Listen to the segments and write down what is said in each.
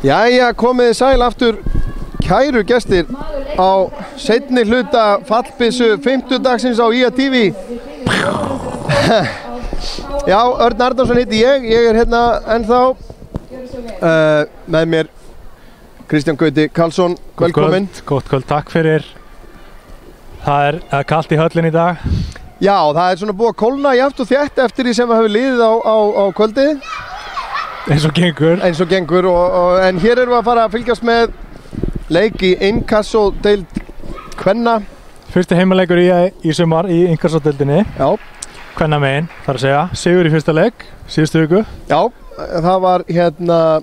Jæja, komið sæl aftur kæru gestir á seinni hluta fallbyssu 50 dagsins á IA TV. Já, Örn Arnarsson heiti ég hérna ennþá með mér Kristján Gauti Karlsson, velkomin. Gott kvöld, takk fyrir. Það er kalt í höllin í dag. Já, það svona búið að kólna jafnt og þétt eftir því sem við höfum liðið á kvöldið. Eins og gengur. En hér erum við að fara að fylgjast með leik í Inkasso-deild kvenna. Fyrsti heimaleikur í sumar í Inkasso-deildinni. Já. Kvenna megin, þar að segja. Sigur í fyrsta leik, síðustu viku. Já, það var hérna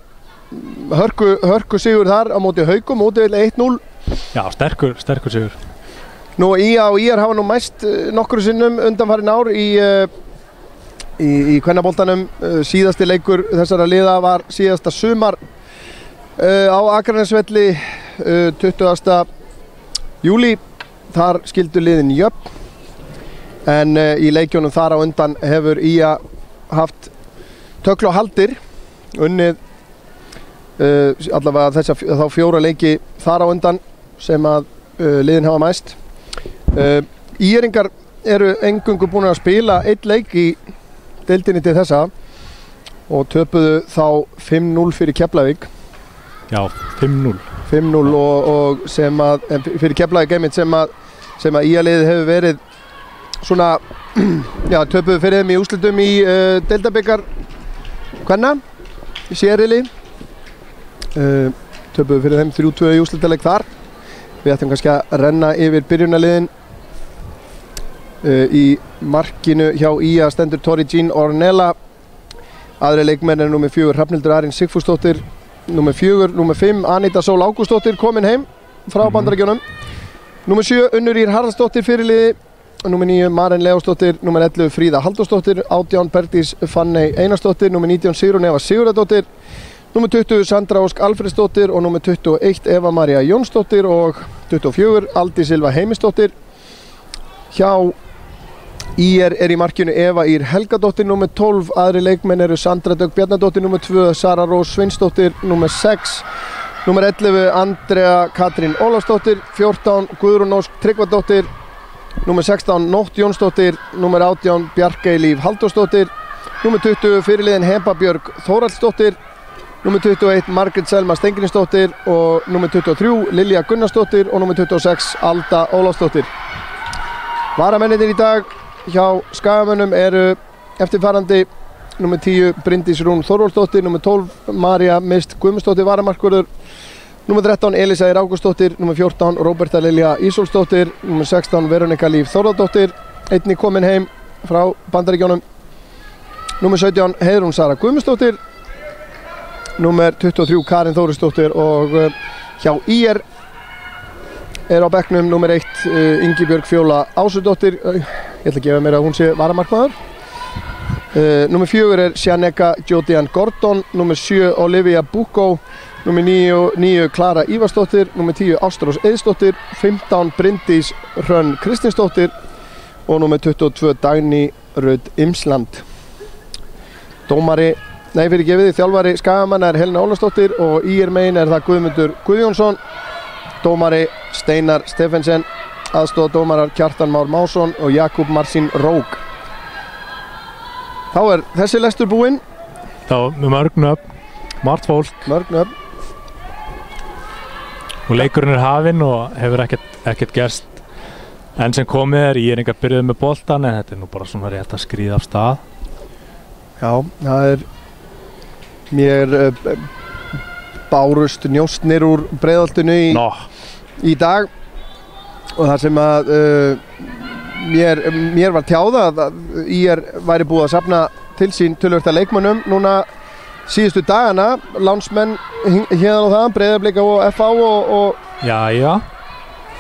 hörku sigur þar á móti Haukum, útivill 1-0. Já, sterkur sigur. Nú IA og IR hafa nú mæst nokkru sinnum undanfarin ár í kvennaboltanum. Síðasti leikur þessara liða var síðasta sumar á Akranesvelli 20. júlí. Þar skildu liðin jöfn. En í leikjónum þar á undan hefur IA haft tökl og haldir, unnið allavega þá 4 leiki þar á undan sem að liðin hafa mæst. IR-ingar eru eingöngu búin að spila 1 leik í deildinni til þessa og töpuðu þá 5-0 fyrir Keflavík. Já, 5-0. 5-0 og sem að fyrir Keflavík einmitt sem að IA-liðið hefur verið svona, já, töpuðu fyrir þeim í úrslitum í deildabikar kvenna í sérili. Töpuðu fyrir þeim 3-2 í úrslitaleik þar. Við ættum kannski að renna yfir byrjunarliðin. Í markinu hjá IA stendur Tori Jean Ornella. Aðri leikmenn er númer 4 Hrafnhildur Arin Sigfúsdóttir, númer 4, númer 5 Anita Sól Ágústsdóttir komin heim frá Bandaríkjunum, númer 7 Unnur Ýr Haraldsdóttir fyrirliði, númer 9 Maren Leósdóttir, númer 11 Fríða Halldórsdóttir, 18 Bergdís Fanney Einarsdóttir, númer 19 Sigrún Eva Sigurðardóttir, númer 20 Sandra Ósk Alfreðsdóttir og númer 21 Eva María Jónsdóttir og 24 Aldi Silva Heimisdóttir. Hjá IR er í markinu Eva Ýr Helgadóttir, númer 12 aðri leikmenn eru Sandra Dögg Bjarnadóttir, númer 2 Sara Rós Sveinsdóttir, númer 6 númer 11 Andrea Katrín Ólafsdóttir, 14 Guðrún Ósk Tryggvadóttir, númer 16 Nótt Jónsdóttir, númer 18 Bjarkey Líf Halldórsdóttir, númer 20 fyrirliðin Hempa Björg Þórhallsdóttir, númer 21 Margrét Selma Steingrímsdóttir og númer 23 Lilja Gunnarsdóttir og númer 26 Alda Ólafsdóttir. Varamennir í dag hjá Skagamönnum eru eftirfarandi: númer 10 Bryndís Rún Þórólfsdóttir, númer 12 María Mist Guðmundsdóttir varamarkvörður, númer 13 Elisa Eir Ágústsdóttir, númer 14 Róberta Lilja Ísólfsdóttir, númer 16 Veronika Líf Þórðardóttir, einnig komin heim frá Bandaríkjunum, númer 17 Heiðrún Sara Guðmundsdóttir, númer 23 Karin Þórisdóttir og hjá IR er á bekknum númer 1 Ingibjörg Fjóla Ásudóttir, ég ætla að gefa mér að hún sé varamarkmaður. Númer 4 er Sjaneka Jodian Gordon, númer 7 Olivia Bucco, númer 9 Klara Ívarsdóttir, númer 10 Ástrós Eiðsdóttir, 15 Bryndís Hrönn Kristinsdóttir og númer 22 Dagný Rödd Imsland. Þjálfari Skagamanna er Helena Ólafsdóttir og IR megin er það Guðmundur Guðjónsson, dómari Steinar Steffensen, aðstoðardómarar Kjartan Már Másson og Jakub Marsín Rók. Þá er þessi lestur búinn. Þá með mörg nöfn, margt fólk. Mörg nöfn. Og leikurinn er hafinn og hefur ekkert gerst enn sem komið er. Ég er engar byrjuð með boltan en þetta er nú bara svona rétt að skríða af stað. Já, það er mér bárust njóstnir úr Breiðholtinu í dag og þar sem að mér var tjáð að IR væri búið að safna til sín töluvert af leikmönnum núna síðustu dagana, lánsmenn hérna og það, Breiðablik og FH og já.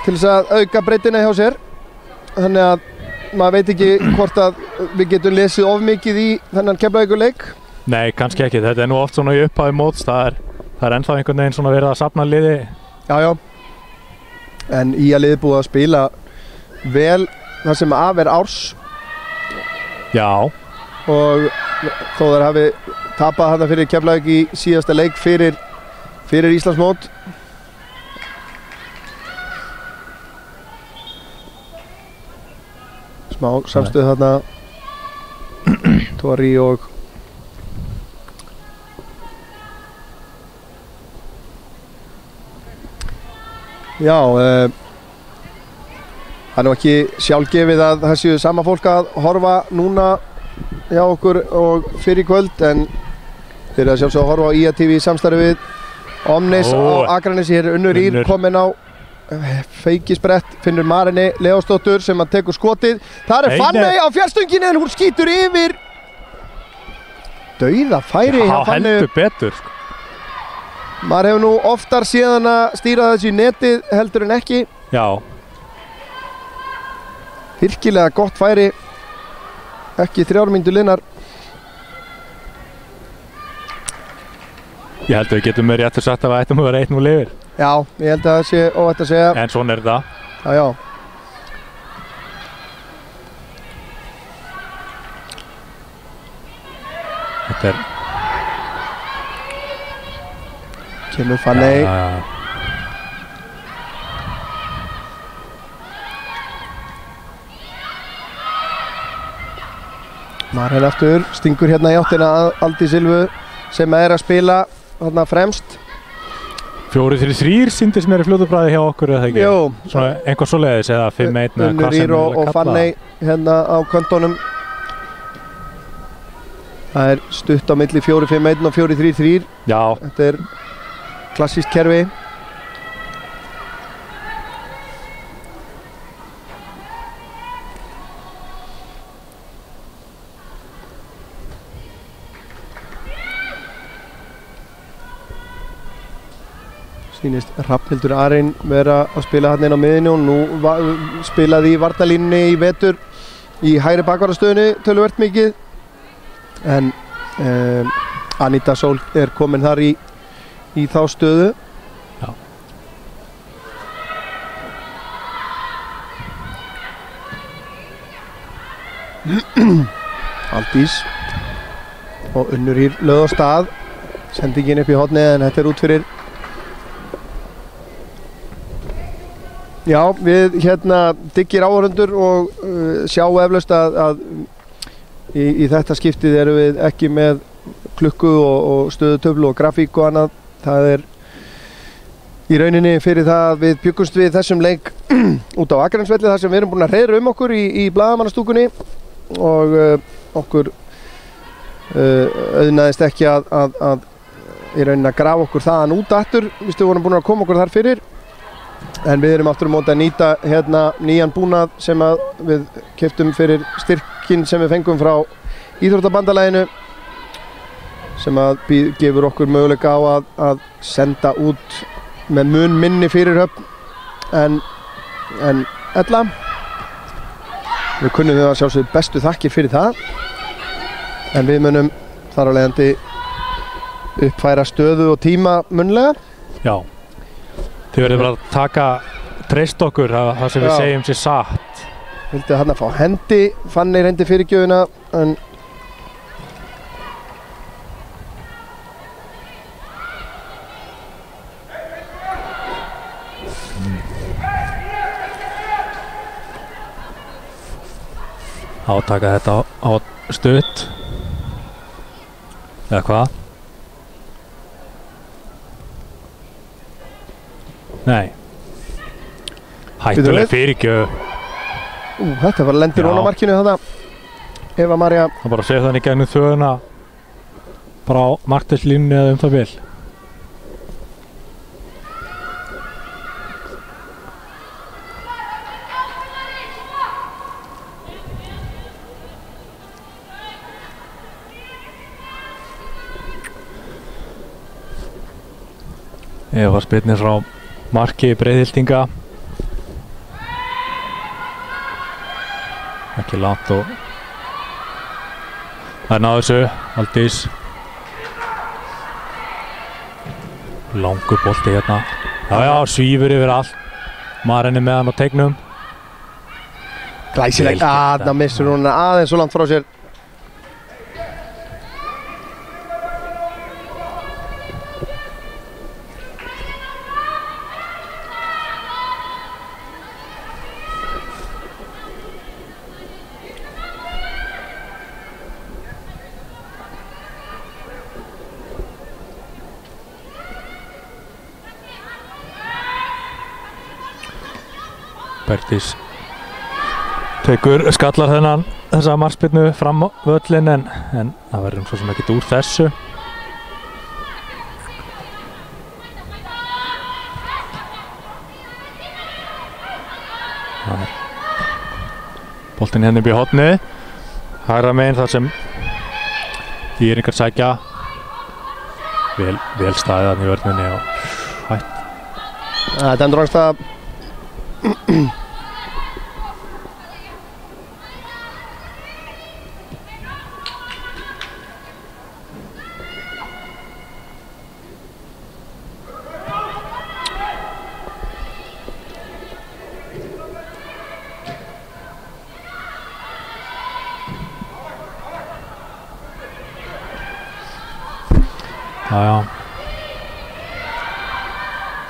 Til þess að auka breiddina hjá sér, þannig að maður veit ekki hvort að við getum lesið of mikið í þennan Keflavíkurleik. Nei, kannski ekki, þetta er nú oft svona í upphafi móts, það er ennþá einhvern veginn svona verið að safna liði. Já, en IA-liðið búið að spila vel þar sem af er árs. Já. Og þó þær hafi tapað þarna fyrir Keflavík í síðasta leik fyrir fyrir Íslandsmót. Smá samstöð þarna Tori og já, það er nú ekki sjálfgefið að það séu sama fólk að horfa núna hjá okkur og fyrir kvöld, en þeir eru að sjálfsögðu að horfa á IA-TV í samstarfi við Omnis á Akranesi. Hér er Unnur Ýr komin á feikisbrett, finnur Marinni Leósdóttur sem að tekur skotið. Það er Fanney á fjarstönginu en hún skýtur yfir. Dauða færi hjá Fanney. Heldur betur sko. Maður hefur nú oftar síðan að stýra þessu í netið heldur en ekki. Já. Virkilega gott færi. Ekki 3 mínútur liðnar. Ég held að við getum með réttur sagt að við ættum að vera 1-0 yfir. Já, ég held að það sé óhætt að segja. En svona er það. Já, já. Þetta er... Kemur Fanney. Marhen aftur, stingur hérna í áttina að Aldi Silvu sem er að spila hérna fremst. 4-3-3 sýndist mér í fljótu bragði hjá okkur eða ekki? Jú. Svona einhver svoleiðis eða 5-1 eða hvað sem Unnur Ýr og Fanney hérna á köntunum. Það er stutt á milli 4-5-1 og 4-3-3. Já. Þetta er klassískt kerfi. Sýnist Hrafnhildur Arin vera að spila hann inn á miðinu og nú spilaði í varnarlínunni í vetur í hægri bakvarðarstöðunni töluvert mikið, en Anita Sól er komin þar í þá stöðu. Já. Aldís og Unnur Ýr lögð á stað, sendingin upp í hornið en þetta er út fyrir. Já, við hérna diggir áhorfendur og sjá eflaust að í þetta skiptið erum við ekki með klukku og stöðutöflu og grafík og annað. Það er í rauninni fyrir það að við bjuggumst við þessum leik út á Akranesvelli þar sem við erum búin að hreiðra okkur í blaðamannastúkunni og okkur auðnaðist ekki að í rauninni að grafa okkur þaðan út aftur. Við vorum búin að koma okkur þar fyrir. En við erum aftur á móti að nýta hérna nýjan búnað sem að við keyptum fyrir styrkinn sem við fengum frá Íþróttabandalaginu, sem að gefur okkur möguleika á að senda út með mun minni fyrirhöfn en ella. Við kunnum við að sjálfsögðu bestu þakkir fyrir það, en við munum þar af leiðandi uppfæra stöðu og tíma munnlega. Já. Þið verður bara að taka treyst okkur að það sem við segjum sé satt. Vildi hann að fá hendi, Fanney reyndi fyrirgjöfina, en átaka þetta á stutt eða hvað? Nei, hættuleg fyrirgjöf. Þetta var lendir ofan á markinu þarna. Eva María. Það bara að segja þannig gegnum þjóðuna bara á markteigslínunni eða það bil. Eva spyrnir frá marki Breiðhyltinga, ekki langt og það er náðu þessu. Aldís, langur bolti hérna, já, svífur yfir allt. Marinni með hann á teignum. Glæsilegt, þarna missur hún aðeins svo langt frá sér. Bergdís tekur skallar þessa markspyrnu fram á völlin en það verður svo sem ekkert úr þessu. Boltinn hérna upp í horni, hægra megin þar sem Írningar sækja. Vel staðið þarna í vörninni og hætt. Þetta endur rangstað.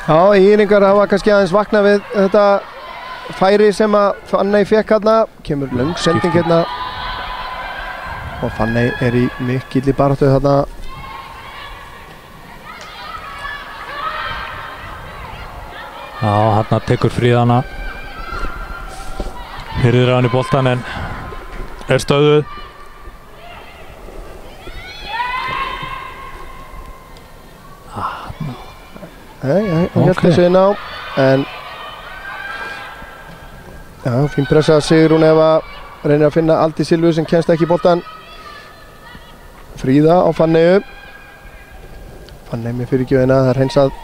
Já, Írningar hafa kannski aðeins vaknað við þetta færi sem að Fanney fékk hérna. Kemur löng sending hérna og Fanney í mikilli baráttu hérna. Já, hérna tekur Fríðana. Hirðir hann í boltan en stöðuð. Hann hélt þessu inn á, en já, fín pressa Sigrún Eva reynir að finna Aldís Silvu sem kemst ekki í boltan. Fríða á Fanneyju. Fanney með fyrirgjöfina, það hreinsað.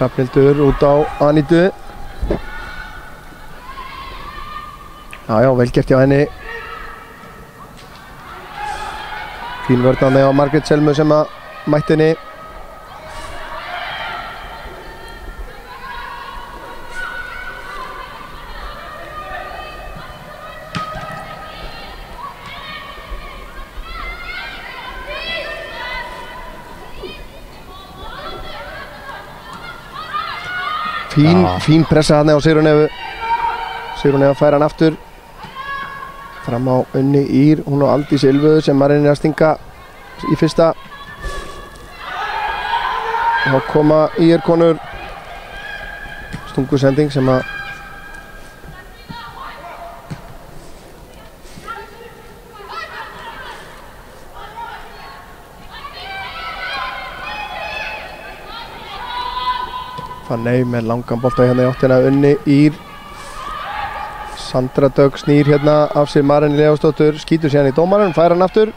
Hrafnhildur út á Anítu. Já, vel gert hjá henni. Fín vörðan á Margrét Selmu sem að mætti henni. Fín pressa hann á Sigrún Evu. Sigrún Eva fær hann aftur fram á Unni Ír, hún og Aldís Ylvu sem var reynir að stinga í fyrsta. Þá koma Ír-konur, stungusending sem að Fanney með langan bolta hérna í áttina Unni Ír. Sandra Dögg snýr hérna af sér Marínu Leósdóttur, skýtur síðan í dómarinn, fær hann aftur.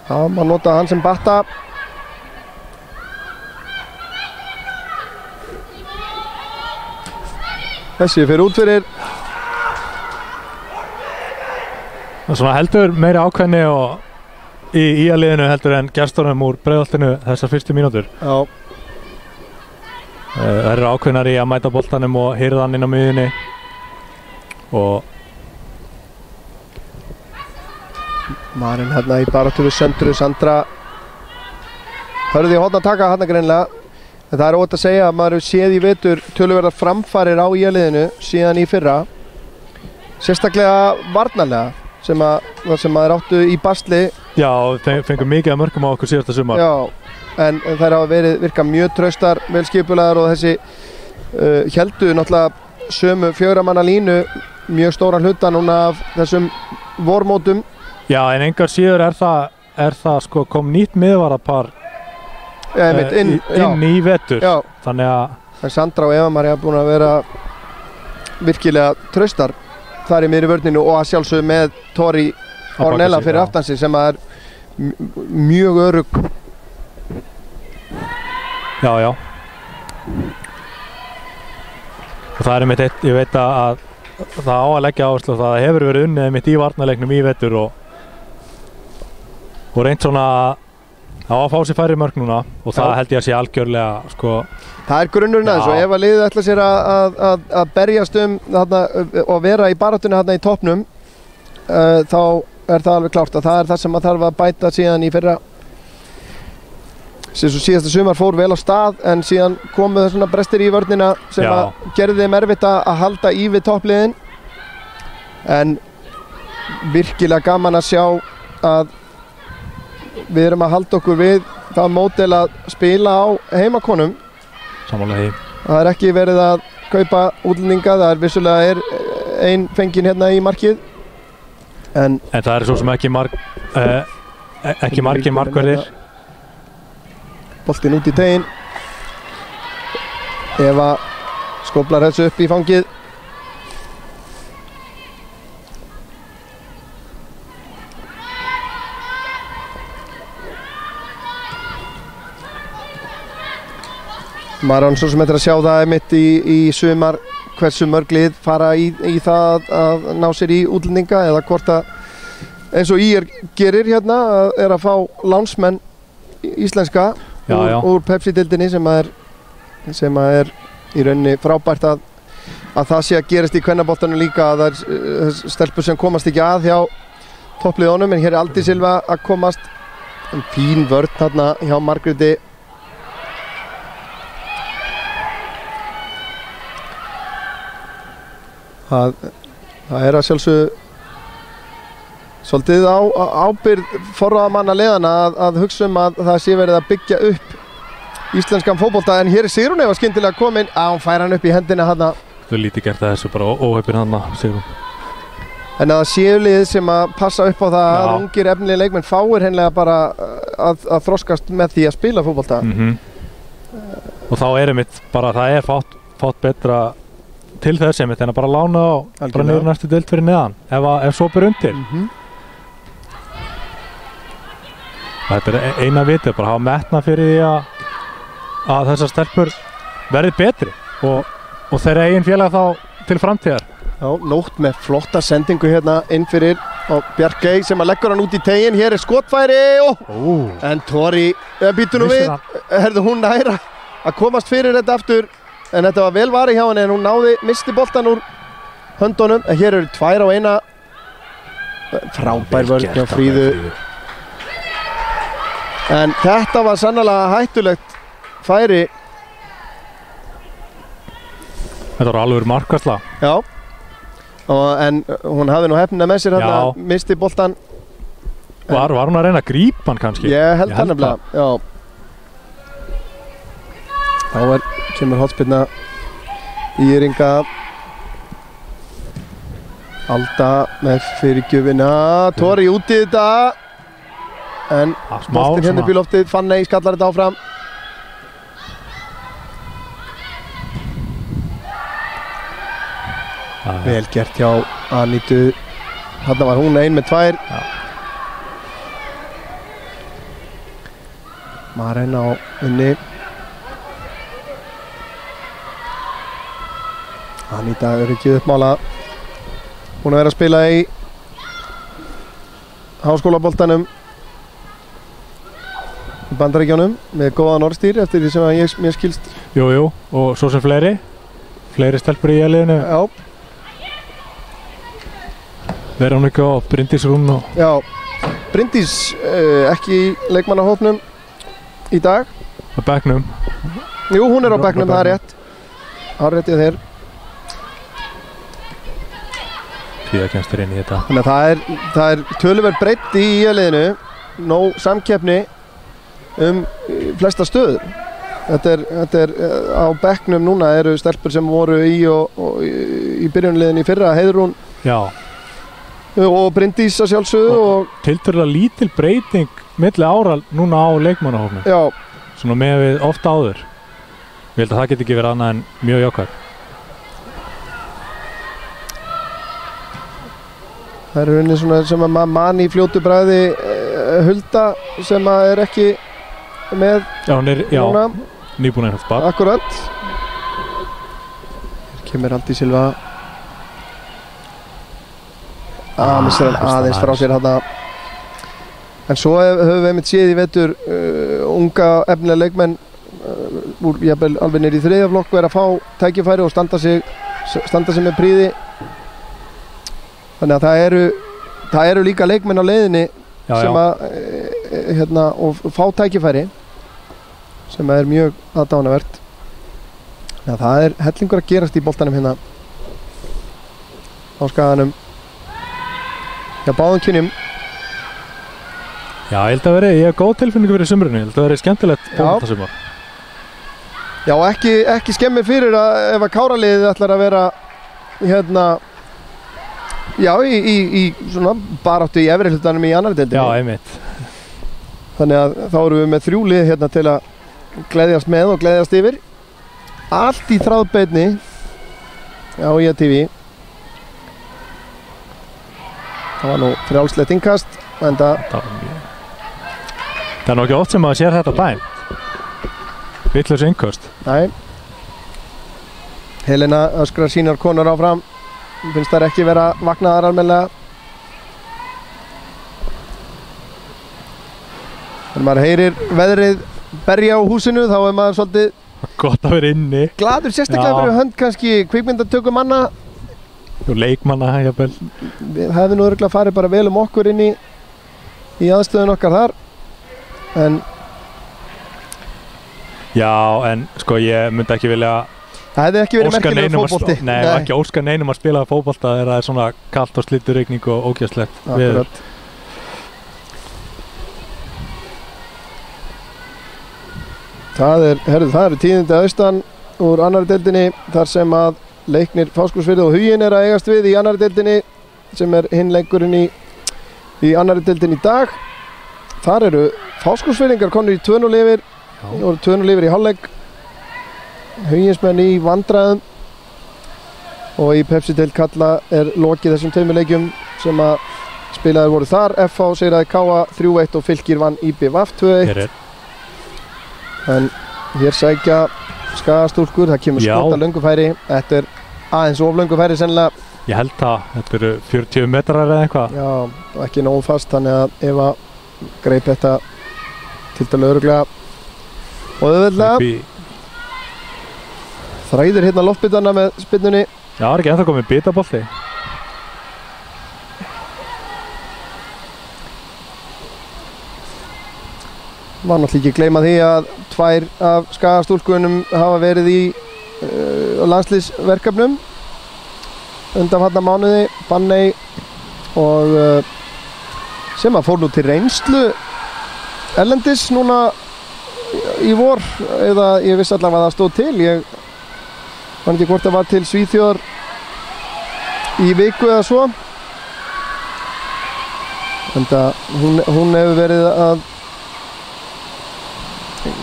Já, maður nota hann sem batta. Þessi fyrir út fyrir. Það er svona heldur meiri ákveðni og í liðinu heldur en Gerstónum úr Breiðholtinu þessar fyrstu mínútur. Já. Það eru ákveðnar í að mæta boltanum og hirða hann inn á miðjunni og Marín hérna í baráttu við Söndru. Sandra hörði í horn að taka hérna greinilega, en það er óvægt að segja að maður hefur séð í vetur töluverðar framfarir á liðinu síðan í fyrra, sérstaklega varnarlega sem maður áttu í basli. Já, fengum mikið að mörkum á okkur síðasta sumar. Já, en þær hafa virkað mjög traustar, vel skipulaðar og þessi héldu náttúrulega sömu 4 manna línu mjög stóran hluta núna af þessum vormótum. Já, en engar síður er það sko kom nýtt miðvarðarpar inn í vetur. Já. Þannig að Sandra og Eva María búin að vera virkilega traustar þar í miðri vörninu og að sjálfsögðu með Tori Ornella fyrir aftansi sem er mjög örugg. Já. Og það er mitt eitt, ég veit að það á að leggja áherslu á það hefur verið unnið mitt í varnarleiknum í vetur og reynt svona að fá sér færri mörk núna og það held ég að sé algjörlega sko. Það er grunnurinn aðeins og ef að liðið ætla sér að berjast þarna og vera í baráttunni þarna í toppnum þá er það alveg klárt að það er það sem að þarf að bæta síðan í fyrra. Síðasta sumar fór vel á stað en síðan komu það svona brestir í vörnina sem að gerði þeim erfitt að halda í við toppliðin, en virkilega gaman að sjá að við erum að halda okkur við það módel að spila á heimakonum. Sammála því. Það er ekki verið að kaupa útlendinga, það er vissulega ein fengin hérna í markið. En það er svo sem ekki margir markverðir. Boltinn út í teginn. Eva skóplar þessu upp í fangið. Maður svo sem þetta að sjá það mitt í sumar hversu mörg lið fara í það að ná sér í útlendinga eða hvort að eins og IR gerir hérna er að fá lánsmenn íslenska úr Pepsi-deildinni sem er í rauninni frábært að það sé að gerast í kvennaboltanum líka að það er stelpur sem komast ekki að hjá toppliðunum en hér er Aldi Silva að komast en fín vörn þarna hjá Margréti. Það er að sjálfsögðu svolítið ábyrgð forráðamanna liðanna að hugsa að það sé verið að byggja upp íslenskan fótbolta en hér er Sigrún Eva skyndilega komin hún fær hann upp í hendina þarna. Þú lítið gert að þessu bara óheppin þarna Sigrún. En að það séu lið sem að passa upp á það að ungir efnilegir leikmenn fáir hennilega bara að þroskast með því að spila fótbolta. Og þá er einmitt bara það er fátt betra til þess einmitt en að bara lána á bara niður næstu deild fyrir neðan ef svo ber undir. Þetta er eina vitið, bara hafa metnað fyrir því að þessar stelpur verði betri og þeirra eigin félag þá til framtíðar. Já, Nótt með flotta sendingu hérna inn fyrir og Bjarkey sem að leggur hann út í teginn, hér er skotfæri en Tori býtur nú við, hún næra að komast fyrir þetta aftur en þetta var vel varið hjá henni en hún misti boltan úr höndunum en hér eru 2 á 1 frábær vörn hjá Fríðu en þetta var sannlega hættulegt færi. Þetta var alveg markvarsla. Já en hún hafði nú heppnina með sér hérna, misti boltan. Var hún að reyna að grípa hann kannski? Ég held það nefnilega, já. Þá kemur hotspyrna í Ringa. Alda með fyrirgjöfina, Tori út í þetta en boltinn hérna upp í loftið, Fanney skallar þetta áfram. Vel gert hjá Anítu. Þarna var hún 1 með 2. Maren á unni. Aníta er ekki uppmála. Hún að vera að spila í háskólaboltanum í Bandaríkjunum með góðan orðstýr eftir því sem mér skilst. Jú, og svo sem fleiri stelpur í liðinu. Já. Veronika og Bryndís Rún og... Já, Bryndís ekki í leikmannahópnum í dag. Á bekknum. Jú, hún er á bekknum, það er rétt. Árréttið þér. Því það kemst þér inn í þetta. Þannig að það er töluverð breidd í liðinu. Nóg samkeppni flesta stöður. Þetta er á bekknum núna eru stelpur sem voru í byrjunarliðinu í fyrra. Heiðrún. Já. Og Bryndís að sjálfsögðu og tiltölulega lítil breyting milli ára núna á leikmannahópnum. Já. Svona með við ofta áður. Ég held að það geti ekki verið annað en mjög jákvæð. Það er rauninni svona sem að mann í fljótu bragði Hulda sem að er ekki með. Já, hún er núna. Nýbúin einhvert barn. Akkurat. Hér kemur Aldi Silva. Missir hann aðeins frá sér þarna. En svo höfum við einmitt séð í vetur unga efnilega leikmenn úr jafnvel alveg niður í 3. flokk vera að fá tækifæri og standa sig með prýði. Þannig að það eru líka leikmenn á leiðinni sem að og fá tækifæri sem er mjög aðdánavert. Þannig að það er hellingur að gerast í boltanum hérna á Skaganum. Já, báðum kynjum. Já, ég held að ég hef góð tilfinningu fyrir sumrinu. Ég held að það verið skemmtilegt fótboltasumar. Já, ekki skemmi fyrir að ef að Káraliðið ætlar að vera hérna já, í svona baráttu í efri hlutanum í annarri deildinni. Já, einmitt. Þannig að þá erum við með 3 lið hérna til að gleðjast með og gleðjast yfir. Allt í þráðbeinni á IATV. Það var nú frjálslegt innkast, en það er nú ekki oft sem maður sér þetta dæmt. Vitlaus innkast. Nei. Helena öskrar sínar konur áfram. Finnst þær ekki vera vaknaðar almennilega. Þegar maður heyrir veðrið berja á húsinu þá er maður svolítið gott að vera inni. Gladur sérstaklega fyrir hönd kannski kvikmyndatökum manna. Og leikmanna, jafnvel. Við hefðum nú örugglega farið bara vel okkur inn í aðstöðun okkar þar. En já, en sko ég myndi ekki vilja það hefði ekki verið merkilegur fótbolti. Nei, ekki óska neinum að spila fótbolta þegar það er svona kalt og slittur rigning og ógeðslegt veður. Það eru tíðindi að austan úr annarri deildinni þar sem að Leiknir, Fáskrúðsfirðir og Huginn er að eigast við í annarri deildinni sem er hinn leikurinn í annarri deildinni í dag. Þar eru Fáskrúðsfirðingar komnir í 2-0 yfir og 2-0 yfir í hálfleik. Huginsmenn í vandræðum og í Pepsi-deild karla er lokið þessum 2 leikjum sem að spilaðir voru þar. FH sigraði KA 3-1 og Fylkir vann IBVF 2-1. En hér sækja Skagastúlkur, það kemur skot að löngufæri. Þetta er aðeins of löngufæri sennilega. Ég held það, þetta eru 40 metrar eða eitthvað. Já, ekki nógu fast, þannig að Eva greip þetta tiltölulega örugglega. Og auðveldlega þræðir hérna loftbitarna með spinnunni. Já, það er ekki ennþá komið bitabolti. Var náttúrulega ekki gleyma því að 2 af Skagastúlkunum hafa verið í landsliðsverkefnum undanfarna mánuði, Banney og sem að fór nú til reynslu erlendis núna í vor, eða ég vissi allavega að það stóð til. Ég man ekki hvort það var til Svíþjóðar í viku eða svo. En hún hefur verið að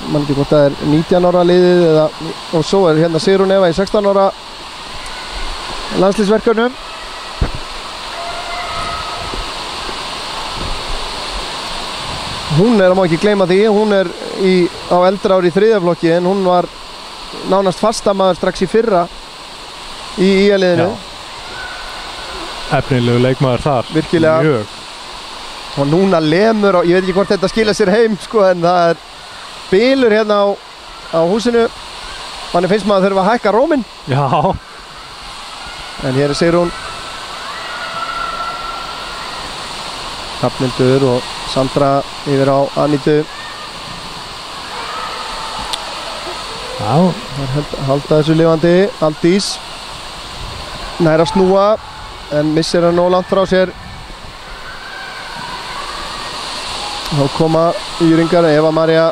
man ekki hvort það er 19 ára liðið eða, og svo er hérna Sigrún Eva í 16 ára landsliðsverkefnum. Hún er, má ekki gleyma því, hún er á eldra ári í 3. flokki en hún var nánast fastamaður strax í fyrra í IA-liðinu. Efnilegu leikmaður þar. Virkilega. Mjög. Og núna lemur, ég veit ekki hvort þetta skila sér heim sko, en það er bylur hérna á húsinu. Manni finnst maður þurfa að hækka róminn. Já. En hér er Sigrún, Hrafnhildur og Sandra yfir á Anítu. Já. Það halda þessu lifandi. Aldís nær að snúa en missir hann nóg langt frá sér. Þá koma Ýringar, Eva María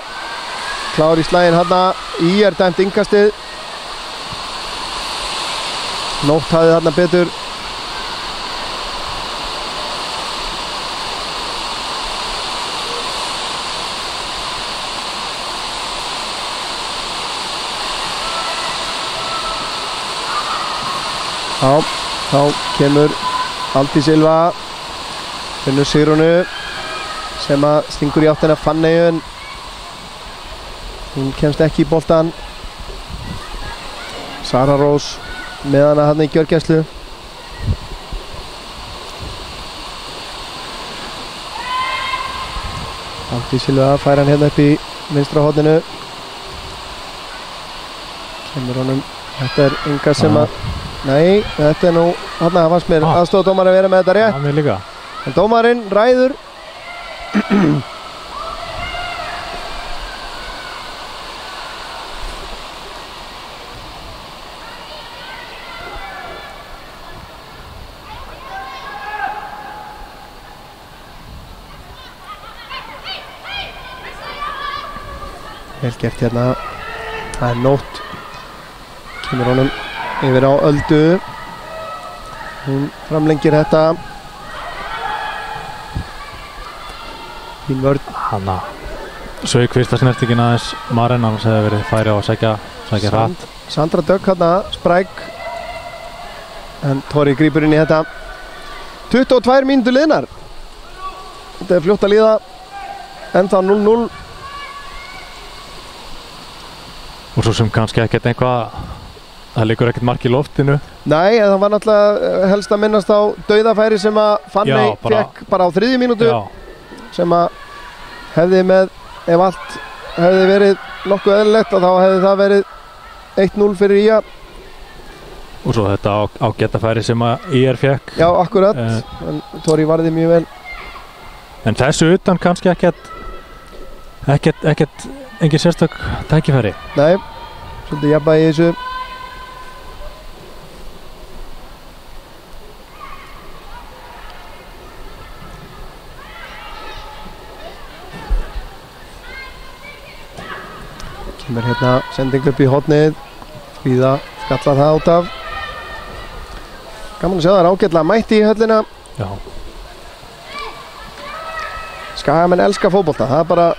klár í slaginn þarna. Er dæmt innkastið. Nótt hafði þarna betur. Já, þá kemur Aldís Ylva, finnur Sigrúnu sem að stingur í áttina Fanneyju en hún kemst ekki í boltan. Sara Rós með hana þarna í gjörgæslu. Aldís Ylva fær hann hérna upp í vinstra horninu. Kemur honum, þetta er Inga sem að nei, þetta er nú, þarna fannst mér aðstofadómar að vera með þetta rétt. Já, mér líka. En dómarinn ræður. Vel gert hérna Það er nótt. Kemur honum yfir á Öldu. Hún framlengir þetta. Fín vörn. Hanna Sveik fyrsta snertingin aðeins Maren, annars hefði verið færi á að sækja hratt. Sandra Dögg hérna, spræk. En Tori grípur inn í þetta. 22 mínútur liðnar. Þetta er fljótt að líða. Ennþá 0-0. Og svo sem kannski ekkert eitthvað, það liggur ekkert mark í loftinu. Nei, en það var náttúrulega helst að minnast á dauðafæri sem að Fanney fekk bara á 3. mínútu. Sem að hefði með, ef allt hefði verið nokkuð eðlilegt, þá hefði það verið 1-0 fyrir IA. Og svo þetta á getafæri sem að IR fekk. Já, akkurat. En Tori varði mjög vel. En þessu utan kannski ekkert engin sérstök tækifæri. Nei, svolítið jafnvægi í þessu. Kemur hérna sending upp í hornið. Fríða skallar það út af. Gaman að sjá það ágætlega mætti í höllina. Já. Skagamenn elska fótbolta, það er bara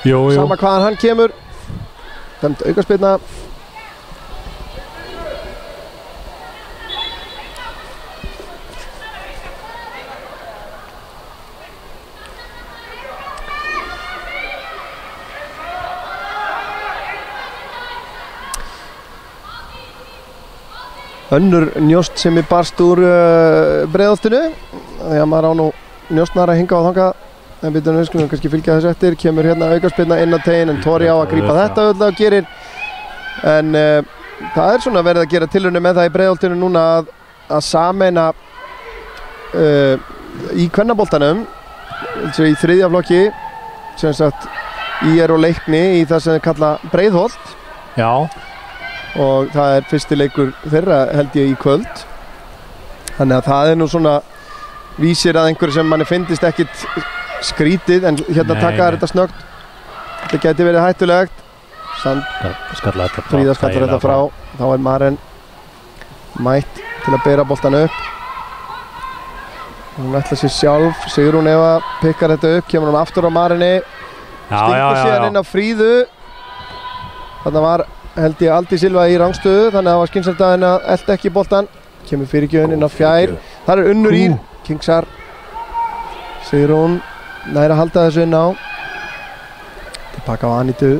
sama hvaðan hann kemur. Dæmt aukaspyrna. Önnur njóst sem er barst úr Breiðholtinu. Því að maður á nú njóstnar að hinga á þangað. En við skulum kannski fylgja þessu eftir. Kemur hérna aukaspyrna inn á tegin, en Tori á að grípa þetta auðvitað og gerir. En það er svona verið að gera tilraunir með það í Breiðholtinu núna að sameina í kvennaboltanum, í 3. flokki, sem sagt IR og Leikni í það sem þeir kalla Breiðholt. Já. Og það er fyrsti leikur þeirra held ég í kvöld. Þannig að það er nú svona vísir að einhverju sem manni finnist ekkit skrítið, en hérna taka þetta snöggt. Þetta geti verið hættulegt. Fríða skallar þetta frá. Þá er Maren mætt til að bera boltan upp. Hún ætlar sér sjálf. Sigrún Eva pikkar þetta upp, kemur hún aftur á Marinni. Stingur síðan inn á Fríðu. Þarna var held ég Aldi Silva í rangstöðu, þannig að það var skynsamt að henni elda ekki boltan. Kemur fyrirgjöfin inn á Fjær. Þar er Unnur Ír. Kingsar. Sigrún nær að halda þessu inn á. Tilbaka á Anitu.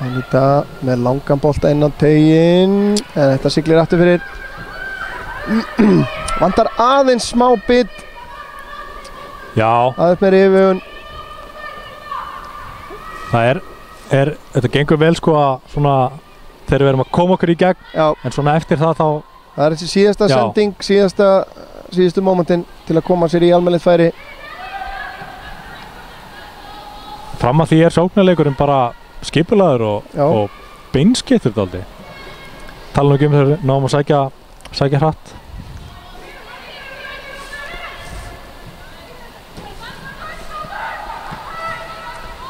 Anita með langan bolta inn á tegin. En þetta siglir aftur fyrir. Vantar aðeins smá bit. Já. Aðeins með yfirvun. Það þetta gengur vel sko að svona þegar við erum að koma okkur í gegn. Já. En svona eftir það þá. Það er þessi síðasta sending, síðustu mómentin til að koma sér í almennilegt færi. Fram að því er sóknarleikurinn bara skipulaður og beinskittur dálítið. Tala nú ekki þegar við náum að sækja hratt.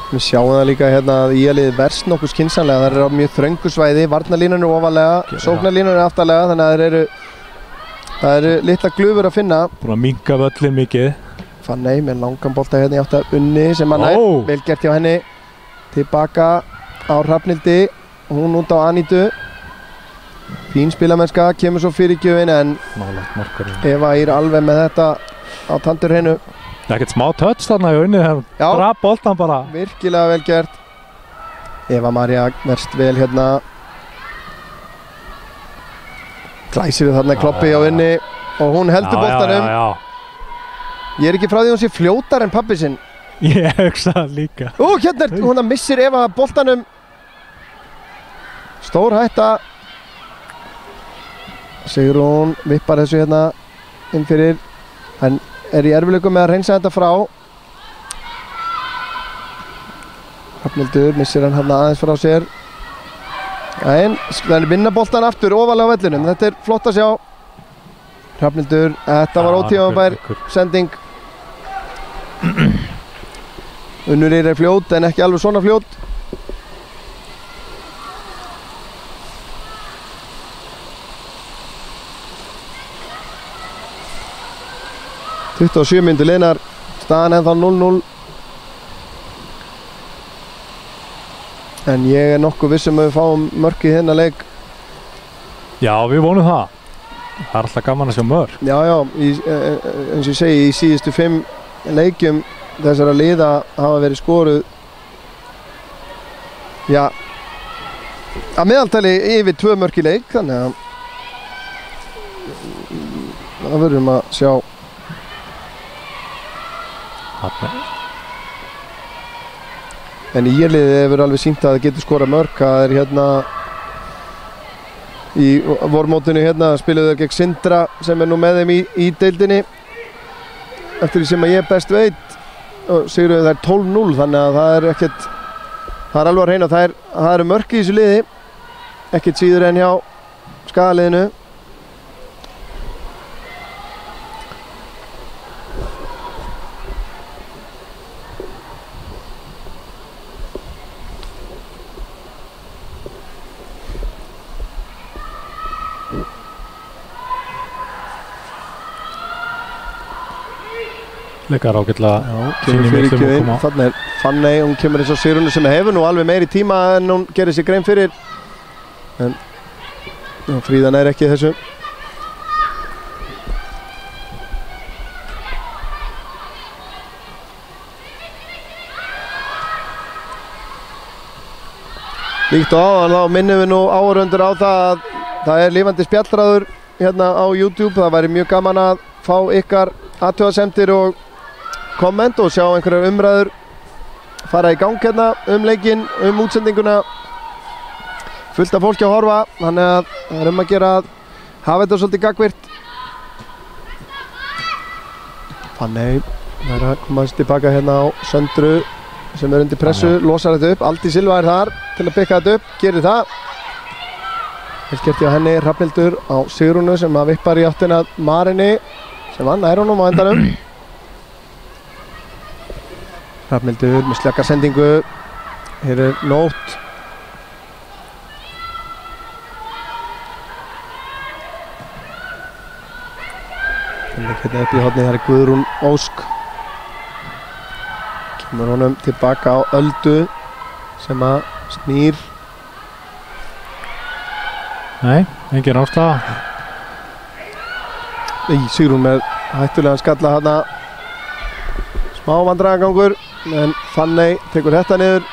Við sjáum það líka hérna að IA-liðið verst nokkuð skynsamlega. Það eru á mjög þröngu svæði, varnarlínan er ofarlega, sóknarlínan er aftarlega, þannig að það eru litla glufur að finna. Búin að minnka völlin mikið. Fanney með langan bolta hérna í átt að Unni sem hann nær, vel gert hjá henni. Tilbaka á Hrafnhildi, hún út á Anitu. Fín spilamennska, kemur svo fyrirgjöfin, en Eva Ír alveg með þetta á tandurhreinu. Ekkert smá touch þarna í Unni, það draf boltan bara. Virkilega vel gert. Eva María verst vel hérna. Glæsir þarna kloppi á Unni og hún heldur boltanum. Ég er ekki frá því hún sé fljótar en pabbi sinn. Ég hugsa það líka. Hérna hún missir Eva boltanum. Stór hætta. Sigrún vippar þessu hérna inn fyrir. En er í erfiðleikum með að reynsa þetta frá. Hrafnhildur missir hann hérna aðeins frá sér. En það er vinna boltan aftur ofalega á vellinum. Þetta er flott að sjá. Hrafnhildur, þetta var ótímabær sending. Unnur er fljót en ekki alveg svona fljót. 27 mínútur liðnar, staðan ennþá 0-0. En ég nokkuð vissum að við fáum mörk í þennan leik. Já, við vonum það. Það alltaf gaman að sjá mörk. Já, eins og ég segi, í síðustu 5 leikjum þessara liða hafa verið skoruð að meðaltali yfir 2 mörk í leik, þannig að það verðum að sjá. En ÍR-liðið hefur alveg sýnt að það getur skorað mörk. Það er hérna í vormótinu spiluðu þeir gegn Sindra sem er nú með þeim í deildinni eftir því sem að ég best veit, og sigruðu þær 12-0, þannig að það er ekkert, það er alveg að reyna, það eru mörk í þessu liði, ekkert síður en hjá Skagaliðinu. Leikar ágætlega kemur fyrir ekki inn. Þannig er Fanney, hún kemur eins og Sigrúnu sem hefur nú alveg meiri tíma en hún gerir sér grein fyrir, en Fríðan er ekki þessu. Líkt og áðan þá minnum við nú áhorfendur á það að það er lifandi spjallræður hérna á YouTube. Það væri mjög gaman að fá ykkar athugasemdir og komment og sjá einhverjar umræður fara í gang hérna leikinn, útsendinguna. Fullt af fólki að horfa, þannig að það er að gera að hafa þetta svolítið gagnvirkt. Fanney er að komast tilbaka hérna á Söndru sem er undir pressu, losar þetta upp. Aldi Silva er þar til að bygga þetta upp, gerir það. Vel gert hjá henni, Hrafnhildur á Sigrúnu sem að vippar í áttina að Marinni sem vann nær honum á endanum. Hrafnhildur með slaka sendingu. Hér er Nótt. Hérna upp í hornið, það er Guðrún Ósk. Kemur honum tilbaka á Öldu sem að snýr. Nei, engin ástæða. Sigrún með hættulegan skalla hana. Smá vandræðagangur, en Fanney tekur þetta niður.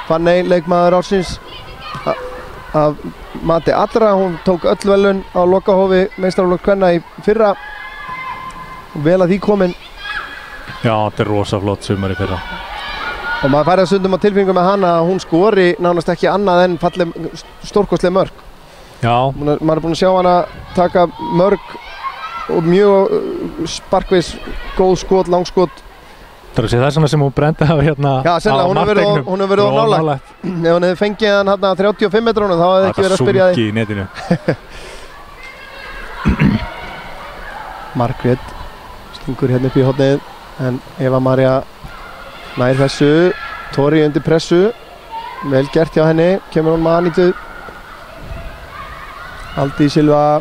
Fanney, leikmaður ársins af mati allra. Hún tók öll velun á lokahófi meistaraflokks kvenna í fyrra. Vel að því komin. Já, þetta er rosa flott sumar í fyrra. Og maður fær að stundum á tilfinningu með hana að hún skori nánast ekki annað en stórkostleg mörk. Já. Maður er búinn að sjá hana taka mörk og mjög sparkvis, góð skot, langskot. Það er að segja það svona sem hún brendi á hérna já, sennilega, hún hefur verið á nálægt. Ef hún hefði fengið hann hérna 35 metrónu þá hefði ekki verið að spyrja því. Það er sungi í netinu. Margrét stingur hérna upp í hornið, en Eva María nær þessu. Tori undir pressu, vel gert hjá henni, kemur hún með Anítu. Aldi Silva.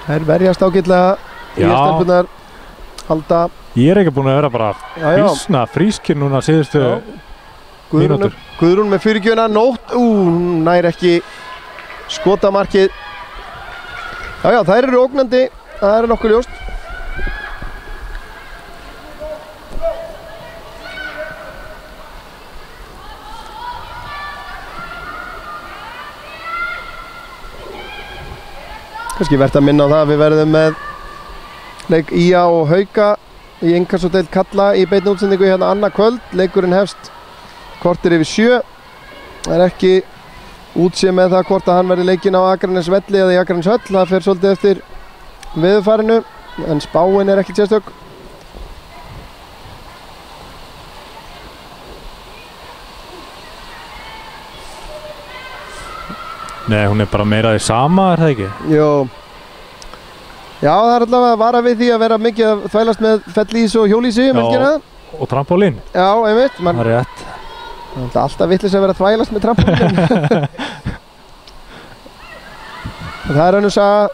Þær verjast ágætlega í stelpunar halda. Ég er ekki búinn að vera bara frískir núna síðustu mínútur. Guðrún með fyrirgjöfina, Nótt, nær ekki skotamarkið. Já, þær eru ógnandi, það er nokkuð ljóst. Kannski verðt að minna á það að við verðum með leik IA og Hauka í inkassodeild karla í beinni útsendingu hérna annað kvöld. Leikurinn hefst korter yfir 7. Það er ekki útséð með það hvort að hann verði leikinn á Akranesvelli eða í Akraneshöll. Það fer svolítið eftir veðurfarinu, en spáin er ekki sérstök. Nei, hún er bara meira því sama, er það ekki? Jó. Já, það er allavega að vara við því að vera mikið að þvælast með fellís og hjólísi um helgina. Og trampólín. Já, einmitt. Það er rétt. Það er alltaf vitlaus að vera að þvælast með trampólín. Það er önnur saga.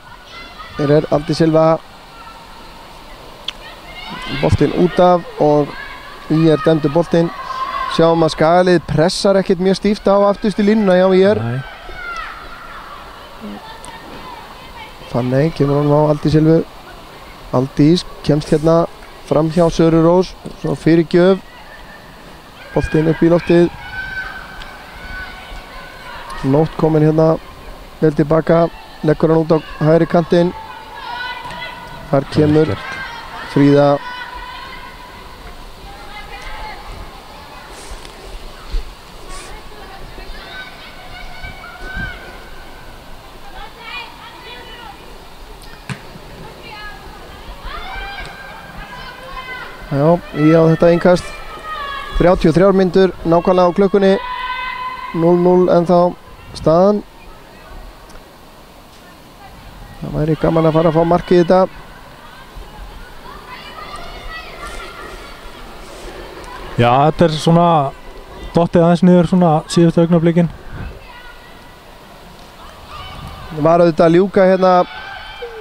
Hér Aldi Silva boltinn út af og dæmdu boltinn. Sjáum að Skagalið pressar ekkert mjög stíft á afturstu línuna hjá IR. Fanney kemur honum á Aldi Silvu. Aldís kemst hérna fram hjá Söru Rós, svo fyrir gjöf. Boltinn upp í loftið. Nótt komin hérna vel tilbaka, leggur hann út á hægri kantinn. Þar kemur Fríða. Já, á þetta innkast 33 mínútur nákvæmlega á klukkunni 0-0 ennþá staðan. Það væri gaman að fara að fá markið í þetta. Já, þetta svona dottið aðeins niður svona síðustu augnablikin. Það var auðvitað að ljúka hérna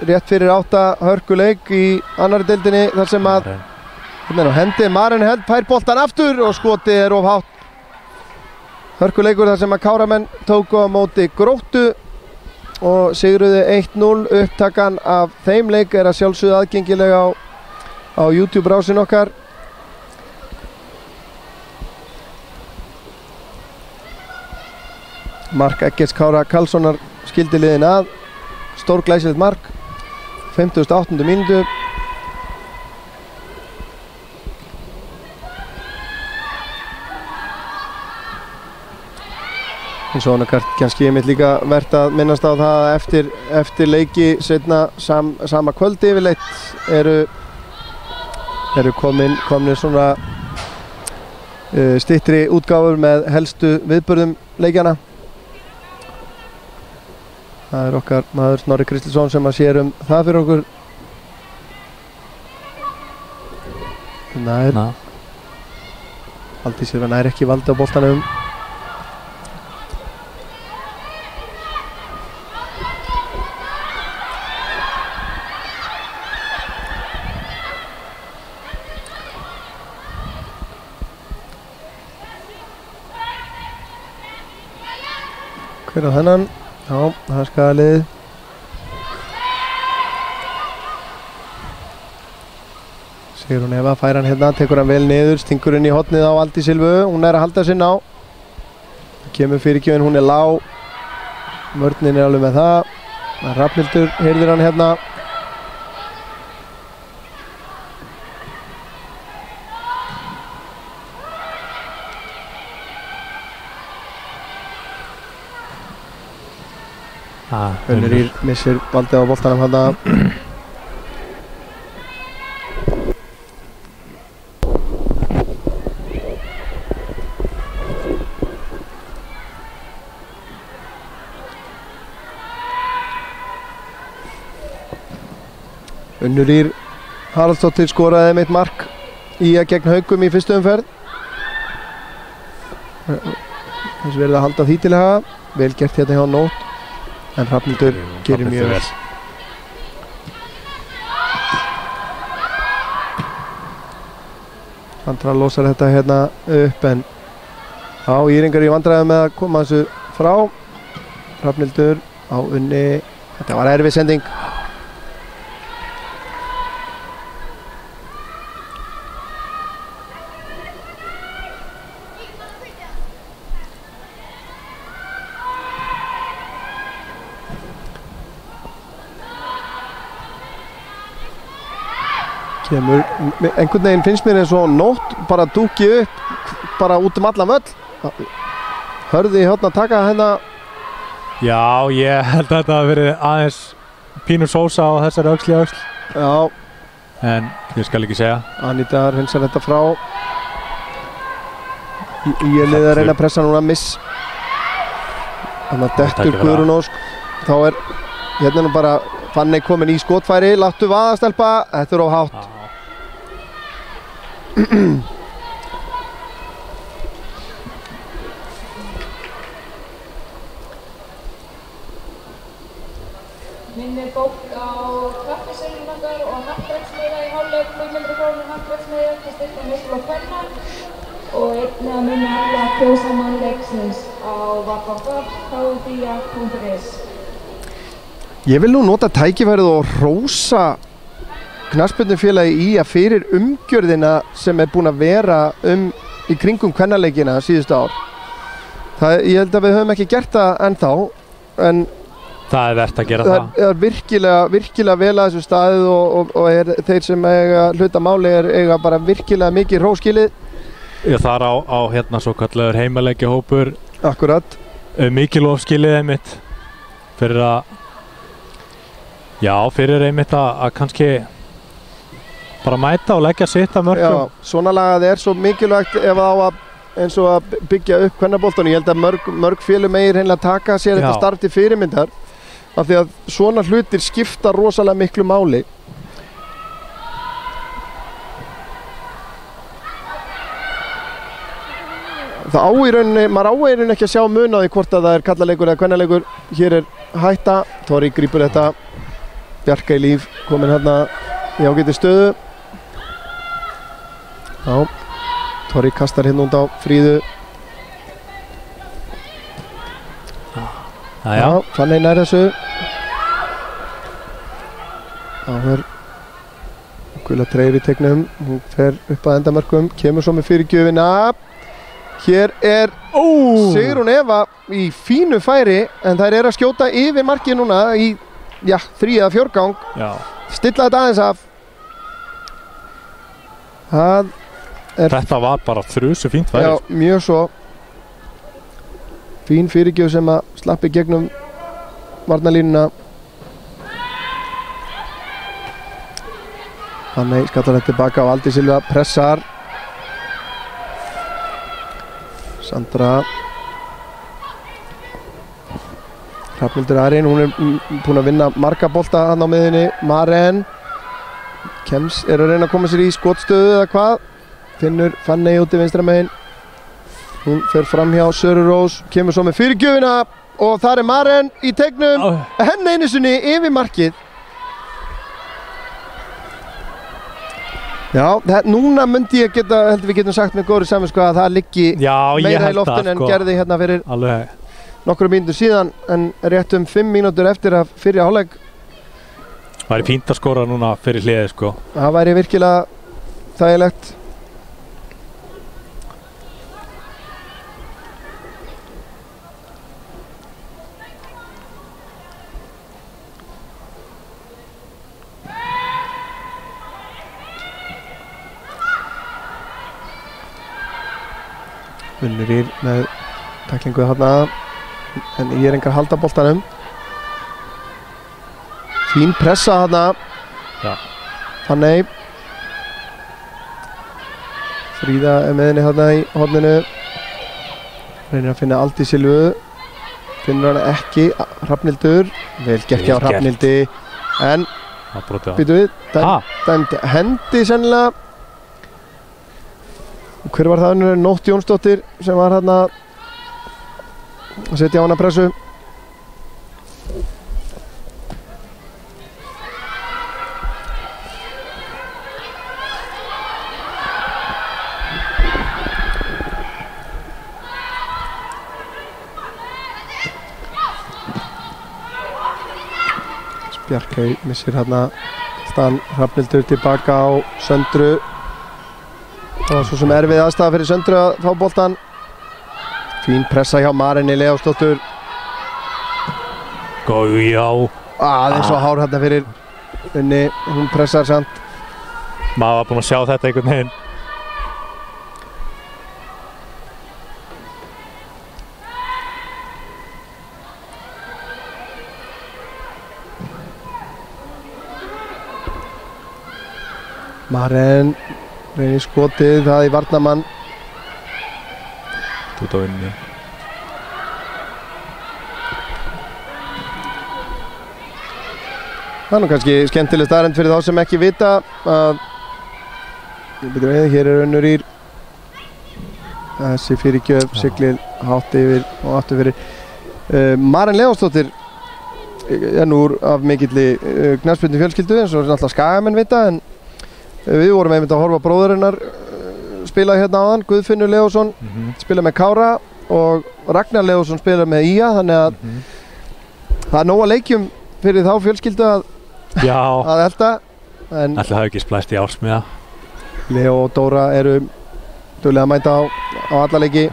rétt fyrir 8 hörkuleik í annarri deildinni þar sem að hérna á hendi Maren Held fær boltan aftur og skotið of hátt. Hörkuleikur þar sem að Káramenn tóku á móti Gróttu og sigruðu 1-0. Upptakan af þeim leik að sjálfsögðu aðgengilega á YouTube rásin okkar. Mark Eggerts Kára Karlssonar skildi liðin að. Stórglæsilegt mark 58. mínútu. Eins og kannski mitt líka verðt að minnast á það að eftir leiki seinna sama kvöldi yfirleitt eru komin svona styttri útgáfur með helstu viðburðum leikjana. Það okkar maður Snorri Kristilsson sem að sér það fyrir okkur. Aldi Silva nær ekki valdi á boltanum. Hver á þennan? Já, það er Skagalið. Sigrún Eva fær hann hérna, tekur hann vel niður, stingur inn í hornið á Aldi Silvu. Hún að halda sinn á. Kemur fyrirgjöfin, hún lág. Vörnin alveg með það. Rafnhildur heyrðir hann hérna. Unnur missir valdi á boltanum hann. Unnur Haraldsdóttir skoraði mitt mark gegn Haugum í fyrstu umferð. Þess verið að halda því til haga. Vel gert hérna hjá Nótt. En Hrafnhildur gerir mjög vel. Andra losar þetta hérna upp en Íringar í vandræðum með að koma þessu frá. Hrafnhildur á Unni. Þetta var erfið sending. Einhvern veginn finnst mér eins og Nótt bara dúki upp bara út allan völl. Hörði hérna að taka hérna. Já, ég held að þetta hafi verið aðeins pínu sósa á þessari öxl í öxl. Já. En ég skal ekki segja. Anita hreinsar þetta frá. Ég liði að reyna að pressa núna miss. Þannig að dettur Guðrún Ósk. Þá hérna nú bara Fanney komin í skotfæri. Láttu vaða stelpa. Þetta of hátt. Minnir fólk á kvenna og einnig að minna alla að kjósa mann leiksins á www.kdia.is. Ég vil nú nota tækifærið og hrósa knattspyrnufélagi ÍA fyrir umgjörðina sem búin að vera í kringum kvennaleikina síðustu ár. Ég held að við höfum ekki gert það ennþá, en það verðt að gera það. Það virkilega vel að þessu staðið og þeir sem eiga hluta máli eiga bara virkilega mikið hróskilið. Það er á hérna svo kallar heimaleikjahópur. Akkurat. Mikið lofskilið einmitt fyrir einmitt að kannski bara mæta og leggja sitt af mörkum. Já, svona lagað er svo mikilvægt ef það á að eins og að byggja upp kvennaboltan. Ég held að mörg félög megir hreinlega taka sér þetta starf til fyrirmyndar af því að svona hlutir skipta rosalega miklu máli. Maður á í rauninni ekki að sjá mun á því hvort að það er kallaleikur eða kvennaleikur. Hér er hætta, Tori grípur þetta, Bjarka í líf komin hérna í ágæti stöðu. Já, Tori kastar hérna út á Fríðu. Já, Fanney nær þessu. Áhver Gulla Treyr í tegnum, hún fer upp að endamörkum, kemur svo með fyrirgjöfina. Hér er Sigrún Eva í fínu færi, en þær að skjóta yfir markið núna í 3 eða 4 gang. Stilla þetta aðeins af. Þetta var bara þrusu fínt færi. Já, mjög svo. Fín fyrirgjöf sem að slappi gegnum varnarlínuna. Fanney skattar þetta tilbaka og Aldís Silva pressar. Sandra. Hrafnhildur Arin, hún búin að vinna marga bolta hann á miðjunni. Maren er að reyna að koma sér í skotstöðu eða hvað. Finnur Fanney út í vinstra megin. Hún fer fram hjá Söru Rós, kemur svo með fyrirgjöfina og þar er Maren í tegnum. Henni einu sinni yfir markið. Já, núna myndi ég heldur við getum sagt með góðri samvisku að það liggi meira í loftin en gerði hérna fyrir nokkrum mínútur síðan, en rétt 5 mínútur eftir að fyrri hálfleik. Það væri fínt að skora núna fyrir hliðið sko. Það væri virkilega þægilegt. Unnurir með tæklingu þarna, en ég engar halda boltanum. Fín pressa þarna. Fanney. Fríða með henni þarna í horninu. Reynir að finna Aldís Silvu. Finnur hana ekki. Hrafnhildur. Vel gert hjá Hrafnhildi. En býtum við, dæmd hendi sennilega. Hver var það? Nótt Jónsdóttir sem var hérna að setja á hana pressu. Bjarkey missir hérna staðan. Hrafnhildur tilbaka á Söndru. Það var svo sem erfið aðstæða fyrir Söndru að fá boltan. Fín pressa hjá Marinni Leósdóttur. Já. Aðeins svo hár hérna fyrir Unni. Hún pressar samt. Maður var búinn að sjá þetta einhvern veginn. Maren reynir skotið, það í varnarmann. Út á Unni. Það er nú kannski skemmtileg staðreynd fyrir þá sem ekki vita að hér er Unnur Ýr. Þessi fyrirgjöf siglir hátt yfir og aftur fyrir. Maren Leósdóttir er nú af mikilli knattspyrnu fjölskyldu eins og náttúrulega Skagamenn vita, en við vorum einmitt að horfa bróðurinnar spilað hérna áðan, Guðfinnur Leósson spilað með Kára og Ragnar Leósson spilað með IA, þannig að það er nóga leikjum fyrir þá fjölskyldu að elda. Ætli það hafi ekki splæst í Ársmiða. Leo og Dóra eru duglega að mæta á alla leiki.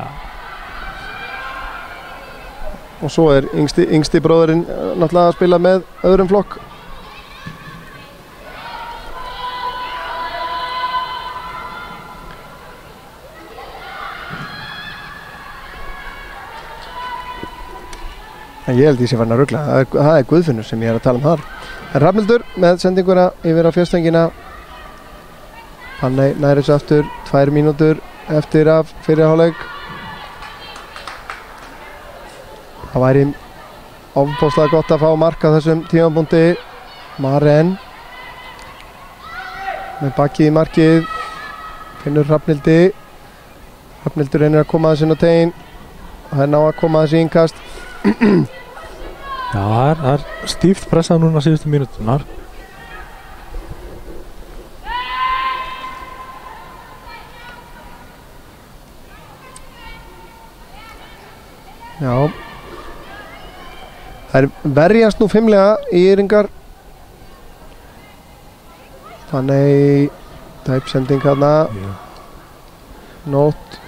Og svo er yngsti bróðurinn náttúrulega að spila með öðrum flokk. En ég held því sé farin að rugla. Það er Guðfinnur sem ég er að tala þar. En Hrafnhildur með sendinguna yfir á fjölstöngina. Hann næri þessu aftur 2 mínútur eftir af fyrri hálfleik. Það væri ofboðslega gott að fá mark á þessum tímapunkti. Maren með bakið í markið, finnur Hrafnhildi. Hrafnhildur reynir að koma aðeins inn á tegin. Það er ná að koma aðeins í innkast. Já, það er stíft pressað núna síðustu mínúturnar. Já. Það verjast nú fimmlega í Ýringar. Þannig tæpsending hérna. Nótt.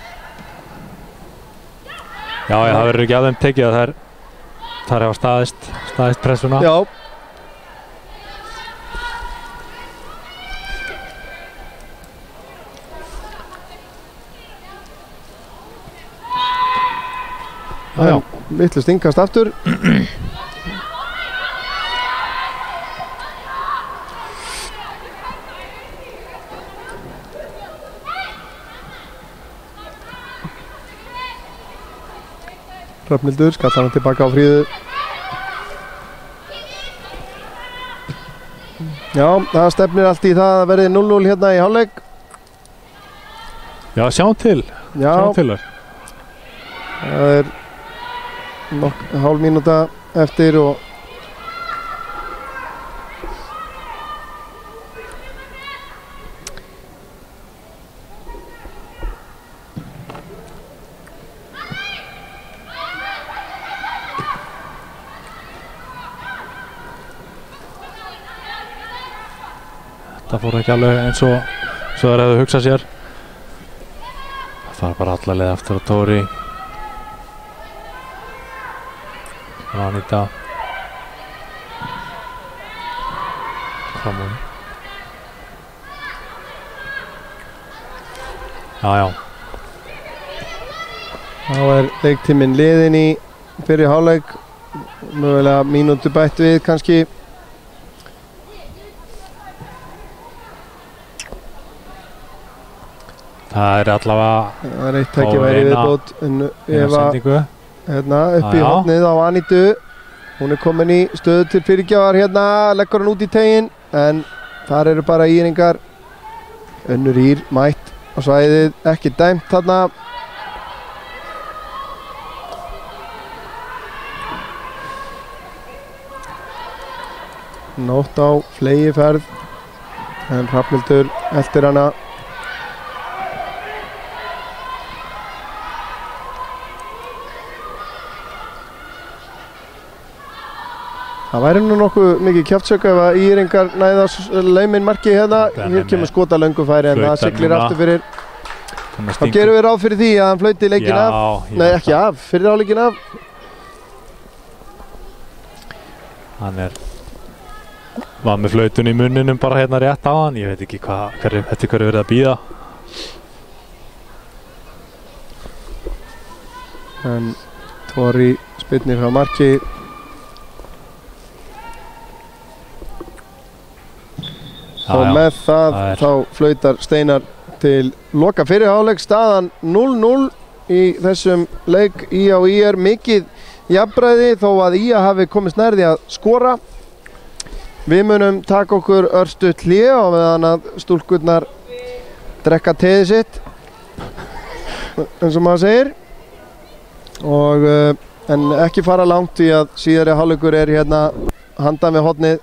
Já, það verður ekki að þeim tekið að þær hafa staðist pressuna. Já. Já. Vitlaust innkast aftur. Hrafnhildur skallar hann tilbaka á Fríðu. Já, það stefnir allt í það að verði 0-0 hérna í hálfleik. Já, sjáum til. Sjáum til þar. Það er hálf mínúta eftir og það fór ekki alveg eins og það hefðu hugsað sér. Það var bara alla leið aftur á Tóri. Anita fram úr. Já. Þá er leiktíminn liðinn í fyrri hálfleik. Mögulega mínútu bætt við kannski. Það er allavega það er eitt tækifæri viðbót en Eva hérna upp í hornið á Anitu. Hún er komin í stöðu til fyrirgjafar hérna, leggur hann út í tegin en þar eru bara Ýringar. Önnur Ýr mætt á svæðið, ekki dæmt þarna. Nótt á flegiferð en Hrafnhildur eltir hana. Það væri nú nokkuð mikið kjaftsök ef að Ýringar næða lauminn marki hérna. Hér kemur skota löngu færi en það siglir aftur fyrir. Þá gerum við ráð fyrir því að hann flauti leikinn af. Nei, ekki af, fyrir áleikinn af. Hann var með flautun í munninum bara hérna rétt á hann. Ég veit ekki eftir hverju verið að bíða. En Tóri spyrnir frá marki. Og með það þá flautar Steinar til loka fyrri hálfleik. Staðan 0-0 í þessum leik IA og IR. Mikið jafnræði þó að IA hafi komist nær því að skora. Við munum taka okkur örstutt hlé á meðan að stúlkurnar drekka teið sitt eins og maður segir. En ekki fara langt því að síðari hálfleikur er hérna handan við hornið.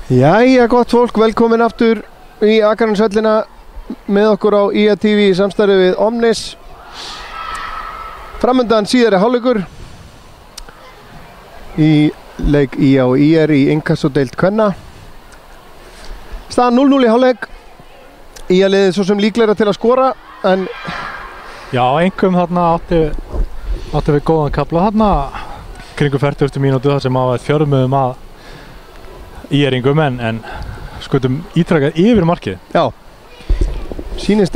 Jæja, gott fólk, velkomin aftur í Akraneshöllina með okkur á IA TV í samstarfi við Omnis. Framundan síðari hálfleikur í leik IA og IR í inkassodeild kvenna. Staðan 0-0 í hálfleik. IA liðið svo sem líklegra til að skora, en já, einhverjum þarna átti við góðan kafla þarna kringum 40. mínútu þar sem að fjörmuðum að IR-ingum en skutum ítrakað yfir markið. Já, sýnist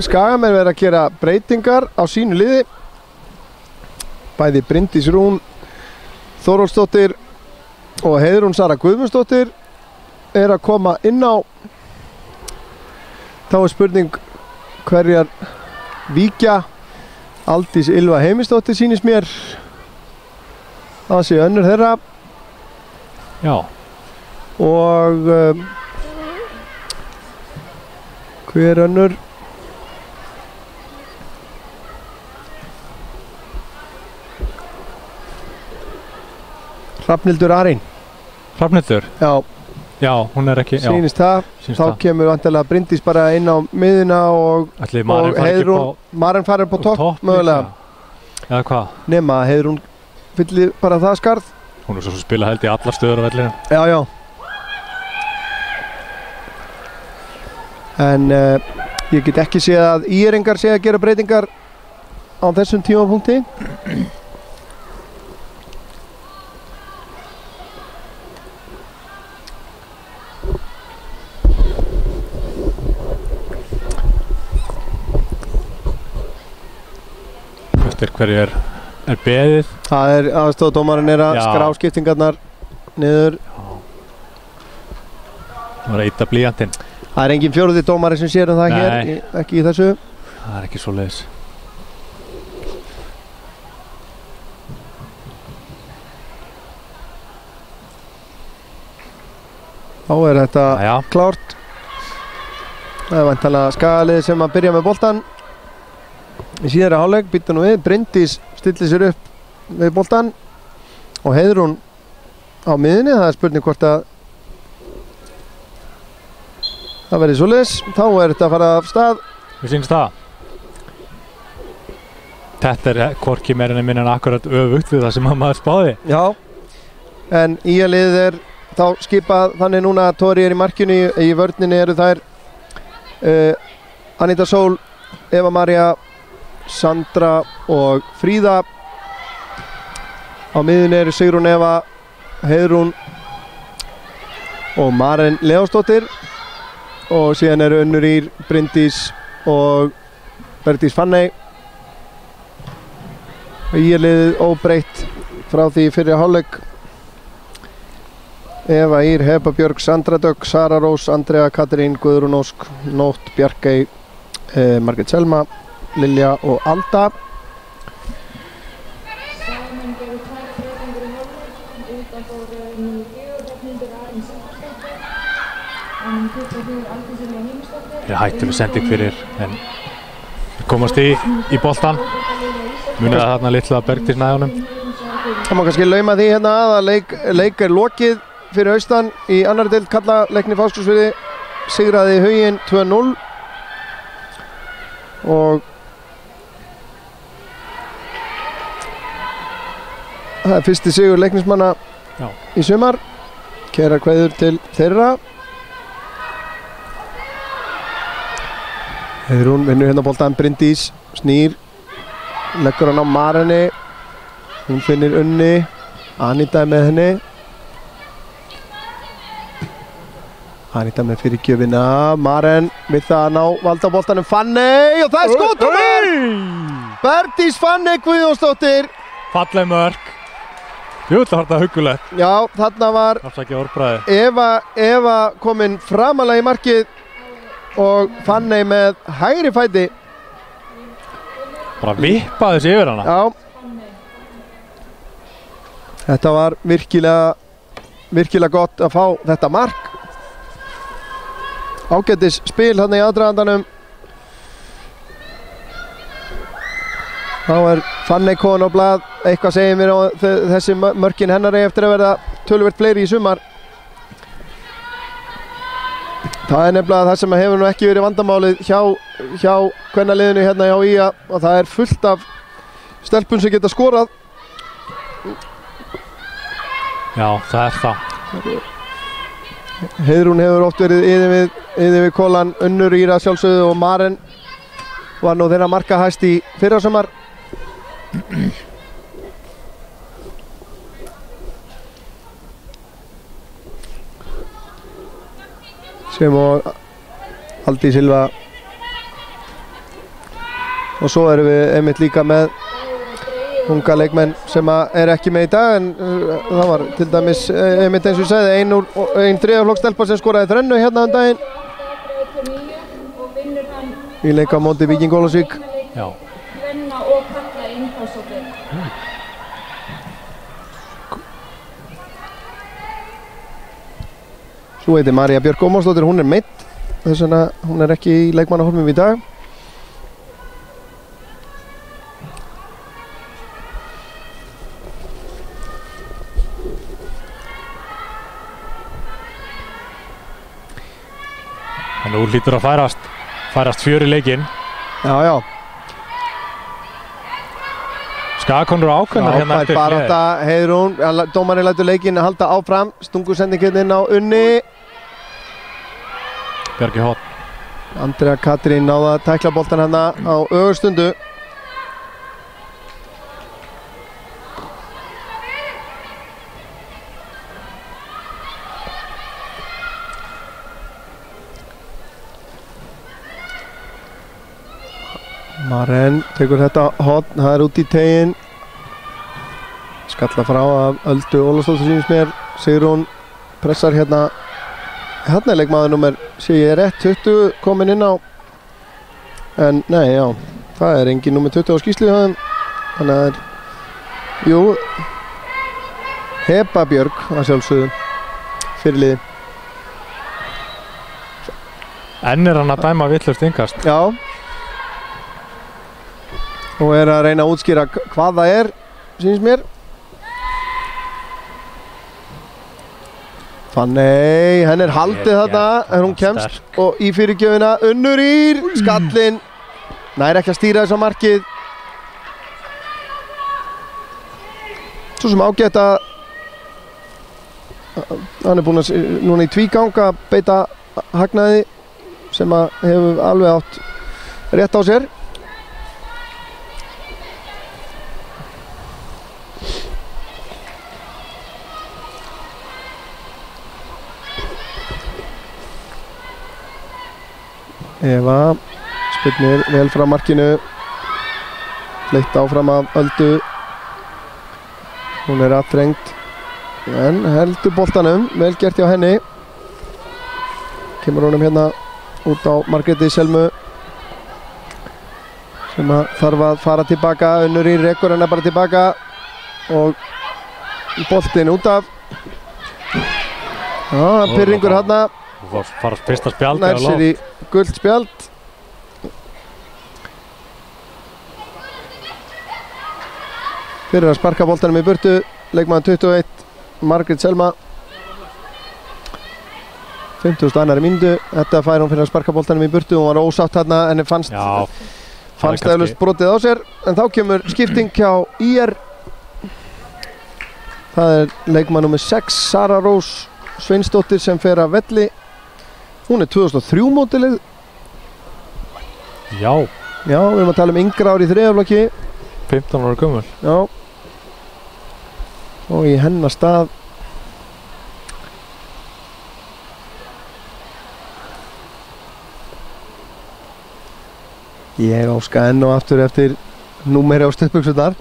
Skagamenn verið að gera breytingar á sínu liði. Bæði Bryndís Rún Þórólfsdóttir og Heiðrún Sara Guðmundsdóttir er að koma inn á. Þá er spurning hverjar víkja. Aldís Ylva Heimisdóttir sýnist mér að sé önnur þeirra. Já. Og hver önnur? Hrafnhildur Arín. Hrafnhildur? Já. Já, hún er ekki. Sýnist það. Þá kemur vantilega Bryndís bara inn á miðuna og Heiðrún. Maren farir på topp mögulega. Eða hvað? Nema Heiðrún fyllir bara það skarð. Hún er svo sem spila held í allar stöður á vellinu. Já, já. En ég get ekki séð að IR-ingar sé að gera breytingar á þessum tímapunkti. Eftir hverju er beðið? Það er aðstoðardómarinn að skrá skiptingarnar niður. Það var að ýta blýantinn. Það er engin fjóruði dómari sem sér það hér, ekki í þessu. Það er ekki svoleiðis. Þá er þetta klárt. Það er væntanlega Skagalið sem að byrja með boltan. Í síðari hálfleik býta nú við. Bryndís stillir sér upp við boltan og Heiðrún á miðunni. Það er spurning hvort að það verði svoleiðis. Þá er þetta að fara af stað. Við sýnst það. Þetta er hvorki meira en minna en akkurat öfugt við það sem maður spáði. Já, en IA-liðið er þá skipað þannig núna að Tori er í markinu. Í vörninni eru þær Anita Sól, Eva María, Sandra og Fríða. Á miðunni eru Sigrún Eva, Heiðrún og Maren Leósdóttir. Og síðan eru Unnur Ýr, Bryndís og Bergdís Fanney. IA-liðið óbreytt frá því fyrir hálfleik. Eva Ýr, Heba Björg, Sandra Dögg, Sara Rós, Andrea Katrín, Guðrún Ósk, Nótt, Bjarkey, Margrét Selma, Lilja og Alda. Það er hættuleg sending fyrir en komast í boltan. Munið að þarna litla Bergdís næðunum. Það má kannski lauma því hérna að leik er lokið fyrir austan í annarri deild kalla leikni Fáskrúðsfirði. Sigraði Huginn 2-0 og það er fyrsti sigur leiknismanna í sumar. Kærar kveður til þeirra. Heiðrún vinnur hérna boltan. Bryndís snýr, leggur hann á Marenni. Hún finnir Unni. Anita með henni. Anita með fyrirgjöfina. Maren við það að ná valda boltanum. Fanney og það er skot og mark! Bergdís Fanney Guðjónsdóttir. Falleg mörk. Jú, það var þetta huggulegt. Já, þarna var Eva kominn framalega í markið og Fanney með hægri fæti. Bara vippaði þessi yfir hana. Já. Þetta var virkilega gott að fá þetta mark. Ágætis spil þarna í aðdragandanum. Þá er Fanney komin á blað. Eitthvað segir mér á þessi mörkin hennar eftir að verða töluvert fleiri í sumar. Það er nefnilega það sem hefur nú ekki verið vandamálið hjá kvennaliðinu hérna hjá IA og það er fullt af stelpum sem geta skorað. Já, það er það. Heiðrún hefur oft verið yfir við kolan, Unnur Íra sjálfsögðu og Maren var nú þeirra markahæst í fyrrasumar. Sem og Aldi Silva og svo erum við einmitt líka með unga leikmenn sem er ekki með í dag en það var til dæmis einmitt eins og ég segði ein þriðaflokksstelpa sem skoraði þrennu hérna daginn í leik á móti Víking Ólafsvík. Já. Svo heitir María Björk Ómarsdóttir, hún er meidd, þess vegna hún er ekki í leikmannahópnum í dag. En nú hlýtur að færast fjör í leikinn. Já. Skagakonur ákveðnar hérna eftir barátta, Heiðrún, dómarinn lætur leikinn halda áfram, stungusendingin inn á Unni. Bjarki Hótt. Andrea Katrín náða að tækla boltan hérna á ögurstundu. Maren tekur þetta hotn, það er út í teginn. Skalla frá af Öldu Ólafsdóttur sýnist mér. Sigrún pressar hérna. Hérna er leikmaður númer, sé ég rétt, 20 komin inn á. En nei, já, það er engin númer 20 á skýrslu hjá þeim. Þannig að það er, jú, Heba Björk að sjálfsögðu, fyrirliði. Enn er hann að dæma vitlaust innkast. Já. Og er að reyna að útskýra hvað það er, sýnist mér. Fanney, henn er haldið þarna, en hún kemst og í fyrirgjöfina Unnur Ír, skallinn, nær ekki að stýra þess að markið. Svo sem ágætt að hann er búinn að núna í tvígang að beita hagnaði sem að hefur alveg átt rétt á sér. Eva spyrnir vel frá markinu, leitt áfram af Öldu, hún er aðþrengt en heldur boltanum, vel gert hjá henni. Kemur honum hérna út á Margréti Selmu sem að þarf að fara tilbaka. Unnur í rekur hennar bara tilbaka og boltin út af. Já, pirringur hérna. Farast fyrsta spjald nær sér í gult spjald. Fyrir að sparka boltanum í burtu, leikmaður 21, Margrét Selma. 50. mínútu, þetta fær hún fyrir að sparka boltanum í burtu, hún var ósátt hérna en fannst eflaust brotið á sér, en þá kemur skipting hjá IR. Það er leikmaður nummer 6, Sara Rós Sveinsdóttir sem fer að velli. Hún er 2003 mótilið. Já, við erum að tala um yngra ár í þriðaflokki. 15 ára gömul. Já. Og í hennar stað ég óska enn og aftur eftir númeri á stuttbuxurnar.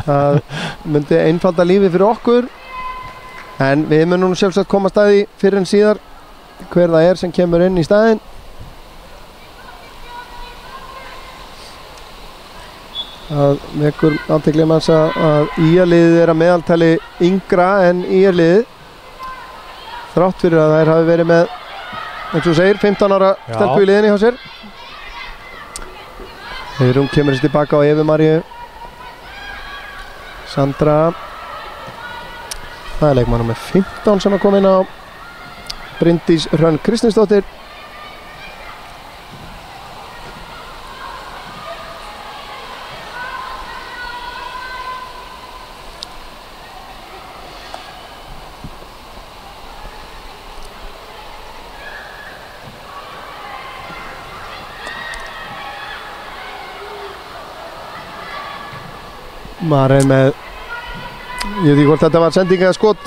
Það myndi einfalda lífið fyrir okkur, en við munum sjálfsagt koma staði fyrr en síðar hver það er sem kemur inn í staðinn. Það vekur athygli manns að IR-liðið er að meðaltali yngra en IR-liðið, þrátt fyrir að þær hafi verið með, eins og segir, 15 ára stelpu í liðinni hjá sér. Heiðrún kemur þessi tilbaka á Evu Maríu. Sandra, það er leikmaður með 15 sem að koma inn á Bryndís Hrönn Kristinsdóttir. Maren með, ég veit ekki hvort þetta var sending eða skot,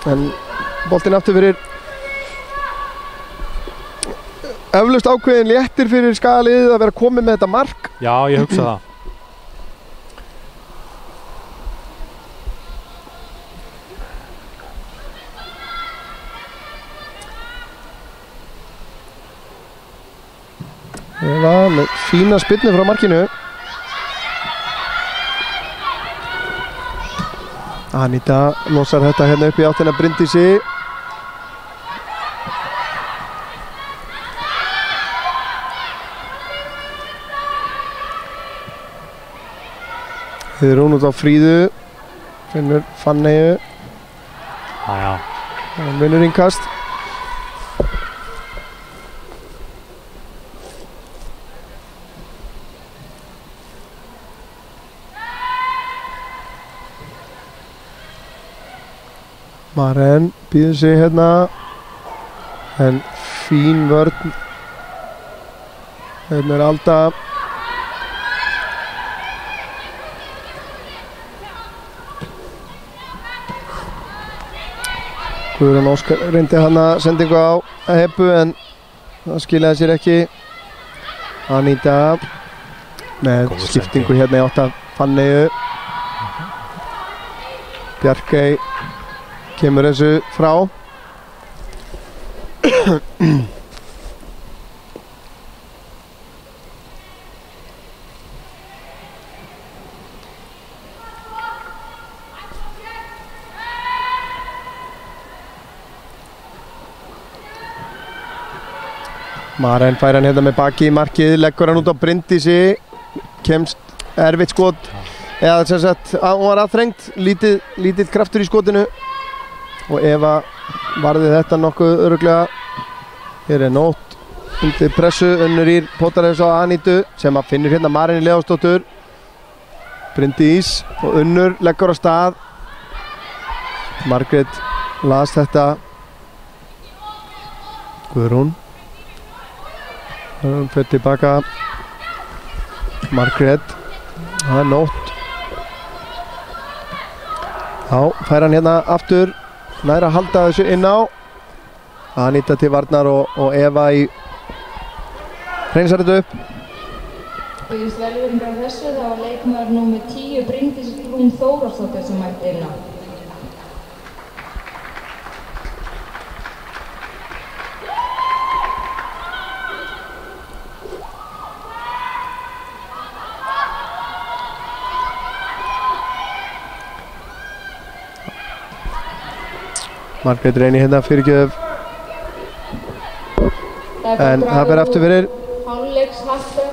en boltinn aftur fyrir eflaust ákveðin léttir fyrir Skagaliðið að vera komið með þetta mark. Já, ég hugsa það. Eva með fína spyrnu frá markinu. Anita losar þetta hérna upp í áttina Bryndísi. Heiðrún út á Fríðu. Finnur Fanneyju. Já. Vinnur innkast. Maren býður sig hérna, en fín vörn. Hérna Alda. Guðrún Óskar reyndi hana sendingu á Hebbu, en það skilaði sér ekki. Anita með skiptingu hérna í átta Fanneyju. Bjarkey kemur þessu frá. Maren fær hann hérna með baki í markið, leggur hann út á Bryndísi, kemst erfitt skot, eða sem sagt, hún var aðþrengt, lítill kraftur í skotinu. Og Eva varði þetta nokkuð örugglega. Hér er Nótt undir pressu, Unnur Ýr potar þess á Anitu sem að finnur hérna Marínu Leósdóttur. Bryndís og Unnur leggur á stað. Margrét las þetta. Guðrún. Hún fer tilbaka. Margrét. Það er Nótt. Já, fær hann hérna aftur. Nær að halda þessu inn á. Anita til varnar og Eva í hreinsar þetta upp. Og í svelveringar þessu þá var leikmaður númer 10 Bryndís Rún Þórðarsdóttir sem mætti inn á. Margrét reynir hérna fyrirgjöf, en það verður aftur fyrir. Hálfleikshafta,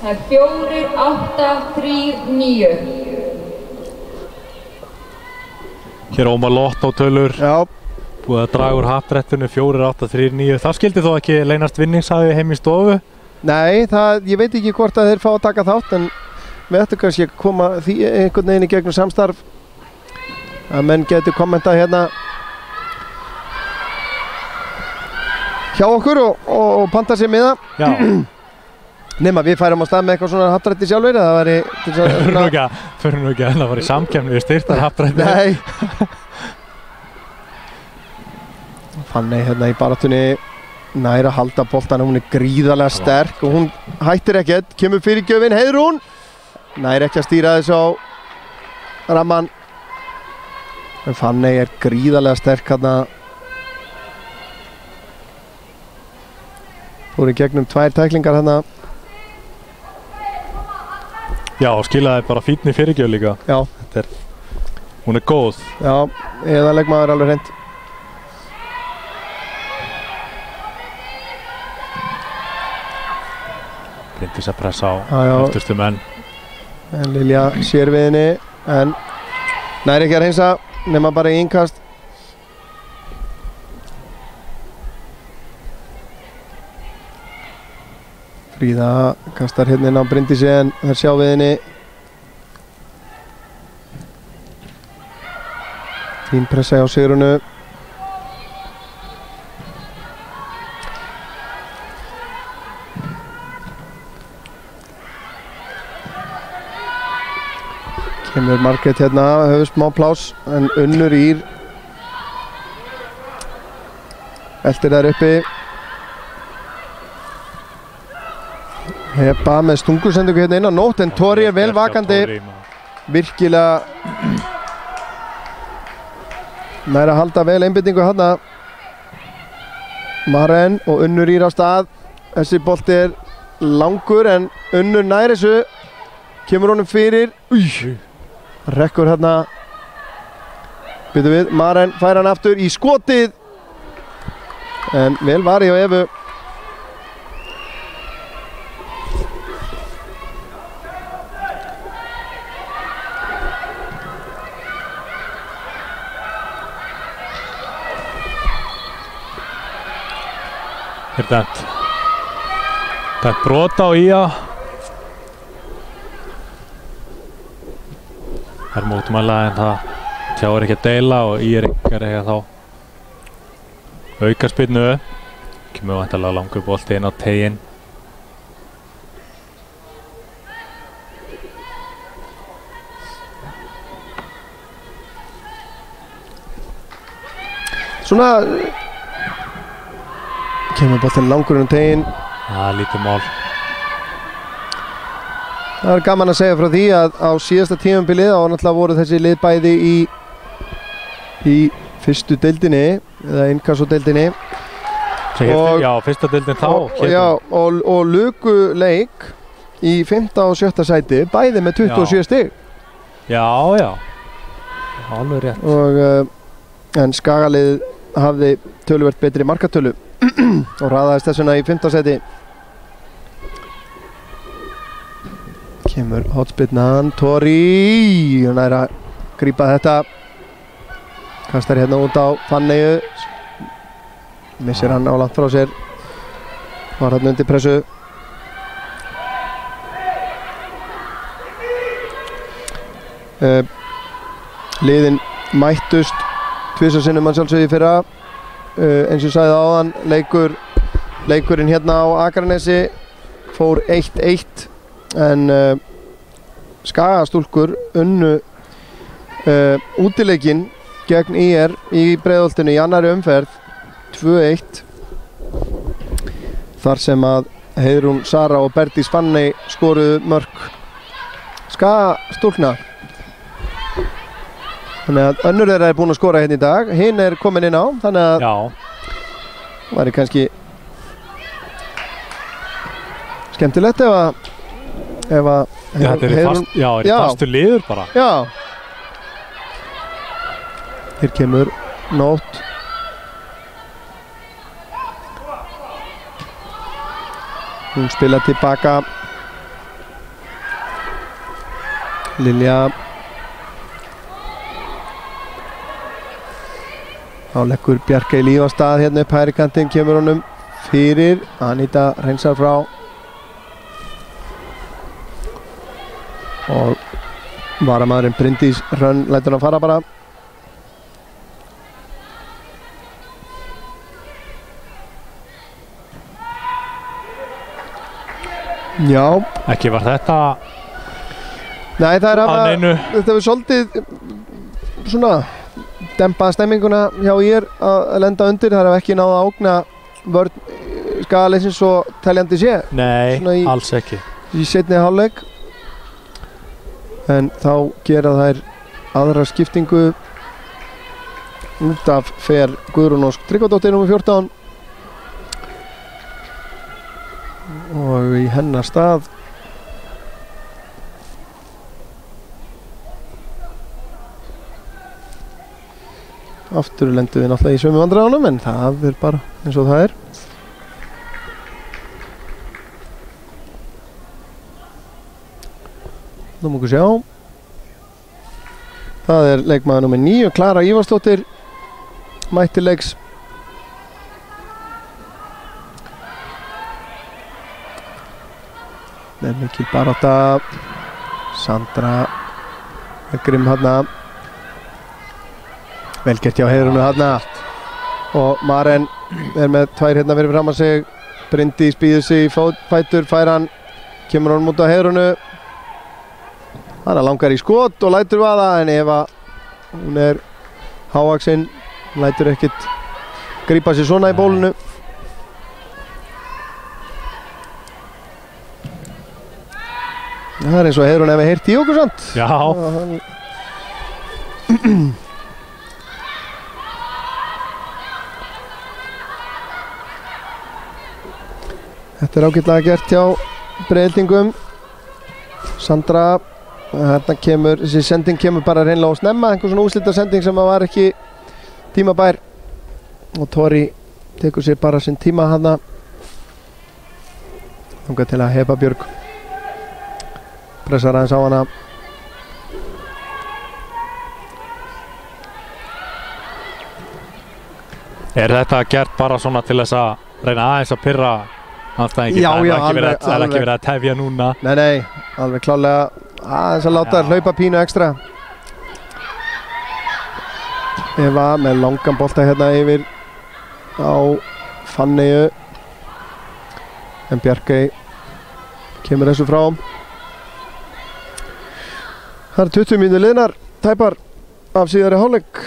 það er 4, 8, 3, 9. Hér Ómar Lottótölur. Já. Búið að draga úr happdrættinu 4, 8, 3, 9. Það skildi þó ekki leynast vinningshafi heim í stofu? Nei, ég veit ekki hvort að þeir fá að taka þátt, en við ættum kannski að koma því einhvern veginn í gegnum samstarf að menn getur kommentað hérna hjá okkur og panta sér miða. Já. Nema við færum á stað með eitthvað svona happdrætti sjálfur, það væri til þess að... Fyrir nú ekki að það var í samkeppni við styrtar happdrætti. Nei. Fanney hérna í baráttunni nær að halda boltan, hún er gríðarlega sterk og hún hættir ekkert, kemur fyrirgjöfin, Heiðrún. Nær ekki að stýra þessu á ramman. En Fanney er gríðarlega sterk hérna. Fór í gegnum 2 tæklingar hérna. Já, og skilaði bara fínni fyrirgjöf líka. Já. Hún er góð. Já, eða leikmaður alveg hreint. Bryndís að pressa á öftustu menn. En Lilja sér við henni, en næri ekki að reynsa, nema bara í innkast. Fríða kastar hérna inn á Bryndísi en það sjá við henni. Fín pressa á Sigrúnu. Kemur Margrét hérna, hefur smá pláss en Unnur Ýr eldir þær uppi. Heba með stungusendingu hérna inn á nótt en Tori er vel vakandi. Virkilega nær að halda vel einbeitingu hérna. Maren og Unnur Ýr á stað. Þessi bolti er langur en Unnur nær þessu. Kemur honum fyrir. Rekkur hérna. Byttu við. Maren fær hann aftur í skotið. En vel var í á Evu. Það er brot á Ía. Það er mótmæla en það tjáir ekki að deila og Ía er ekki þá aukaspyrnu. Kemur væntanlega langur bolti inn á teiginn. Svona kemur boltinn langur inn á teiginn. Það er lítið mál. Það er gaman að segja frá því að á síðasta tímabilið og náttúrulega voru þessi lið bæði í fyrstu deildinni eða innkassodeildinni. Já, fyrsta deildin þá. Og luku leik í 5. og 7. sæti bæði með 27 stig. Já. Alveg rétt. En Skagalið hafði töluvert betri markatölu og raðaðist þessuna í 5. sæti. Kemur hotspyrnan, Tori og nær að grípa þetta. Kastar hérna út á Fanneyju. Missir hann á langt frá sér. Var hann undir pressu. Liðin mættust tvisvar sinnum að sjálfsögðu í fyrra. Eins og sagði áðan, leikurinn hérna á Akranesi fór 1-1 en Skagastúlkur unnu útileikinn gegn IR í Breiðholtinu í annarri umferð 2-1 þar sem að Heiðrún Sara og Berdís Fanney skoruðu mörk Skagastúlkna. Þannig að önnur þeirra er búin að skora hérna í dag, hinn er komin inn á, þannig að það væri kannski skemmtilegt ef að þetta er fastur liður bara. Já. Hér kemur Nótt. Hún spila tilbaka. Lilja. Þá leggur Bjarkey Líf á stað hérna upp hægri kantinn, kemur honum fyrir. Anita hreinsar frá. Og varamaðurinn Bryndís Hrönn lætur hann fara bara. Já. Ekki var þetta. Nei, það er þetta við svolítið svona dempa stemminguna hjá IR að lenda undir. Það er ekki náð að ógna vörn Skagaleysins svo teljandi sé. Nei, alls ekki. Í seinni hálfleik. En þá gera þær aðra skiptingu. Út af fer Guðrún Ósk Tryggvadóttir nr. 14. Og í hennar stað aftur lendu við náttúrulega í sömu vandræðunum, en það er bara eins og það er. Nú múum við sjá. Það er leikmaður nr. 9, Klara Ívarsdóttir, mætti leiks. mikil barátta. Sandra grimm hérna, vel gert hjá Heiðrúnu hérna, og Maren með tvær hérna fyrir fram að sig. Bryndís býður sig í fætur, fær hann, kemur hann út á Heiðrúnu, hann langar í skot og lætur vaða, en Eva, hún hávaxin, lætur ekkert grípa sér svona í bólinu. Það eins og Heiðrún hefði heyrt í okkur samt. Já. Þetta ágætlega gert hjá Breiðhyltingum. Sandra, hérna kemur, þessi sending kemur bara reynlega á snemma, einhver svona úrslita sending sem var ekki tímabær, og Tori tekur sér bara sinn tíma hana þangað til að Heba Björg pressar aðeins á hana. Þetta gert bara svona til þess að reyna aðeins að pirra andstæðinginn? Já, það er ekki verið að tefja núna? Nei, alveg klálega aðeins að láta hlaupa pínu ekstra. Eva með langan bolta hérna yfir á Fanneyju, en Bjarkey kemur þessu frá. Það er 20 mínútur liðnar tæpar af síðari hálfleik.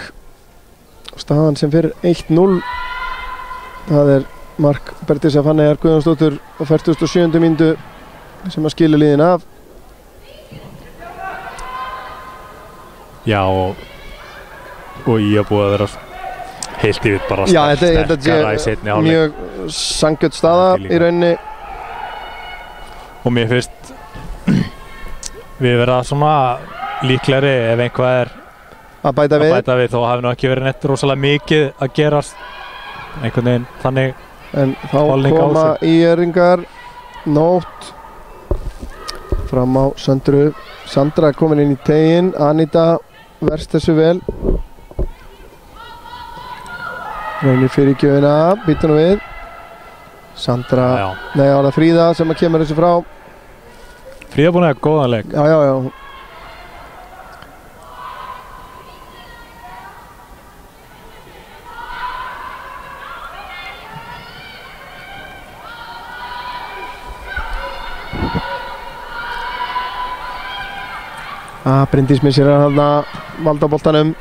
Staðan sem fyrir 1-0. Það er mark Bergdísar Fanneyjar Guðjónsdóttur á 47. mínútu sem að skilja liðin af. Já, og ég hef búið að vera heilt yfir bara sterkara í seinni hálfleik. Mjög sanngjörn staða í rauninni. Og mér finnst við verða svona líklegri ef einhvað er að bæta við, þó hafi nú ekki verið neitt rosalega mikið að gerast einhvern veginn þannig. En þá koma ÍR-ingar, Nótt fram á Söndru. Sandra komin inn í teginn, Anita verst þessu vel, reynir fyrir gjöfina, býtur nú við. Sandra, nei, það er Fríða sem að kemur þessu frá. Fríða búin að hafa góðan leik. Já. Bryndís missir hann að valda boltanum.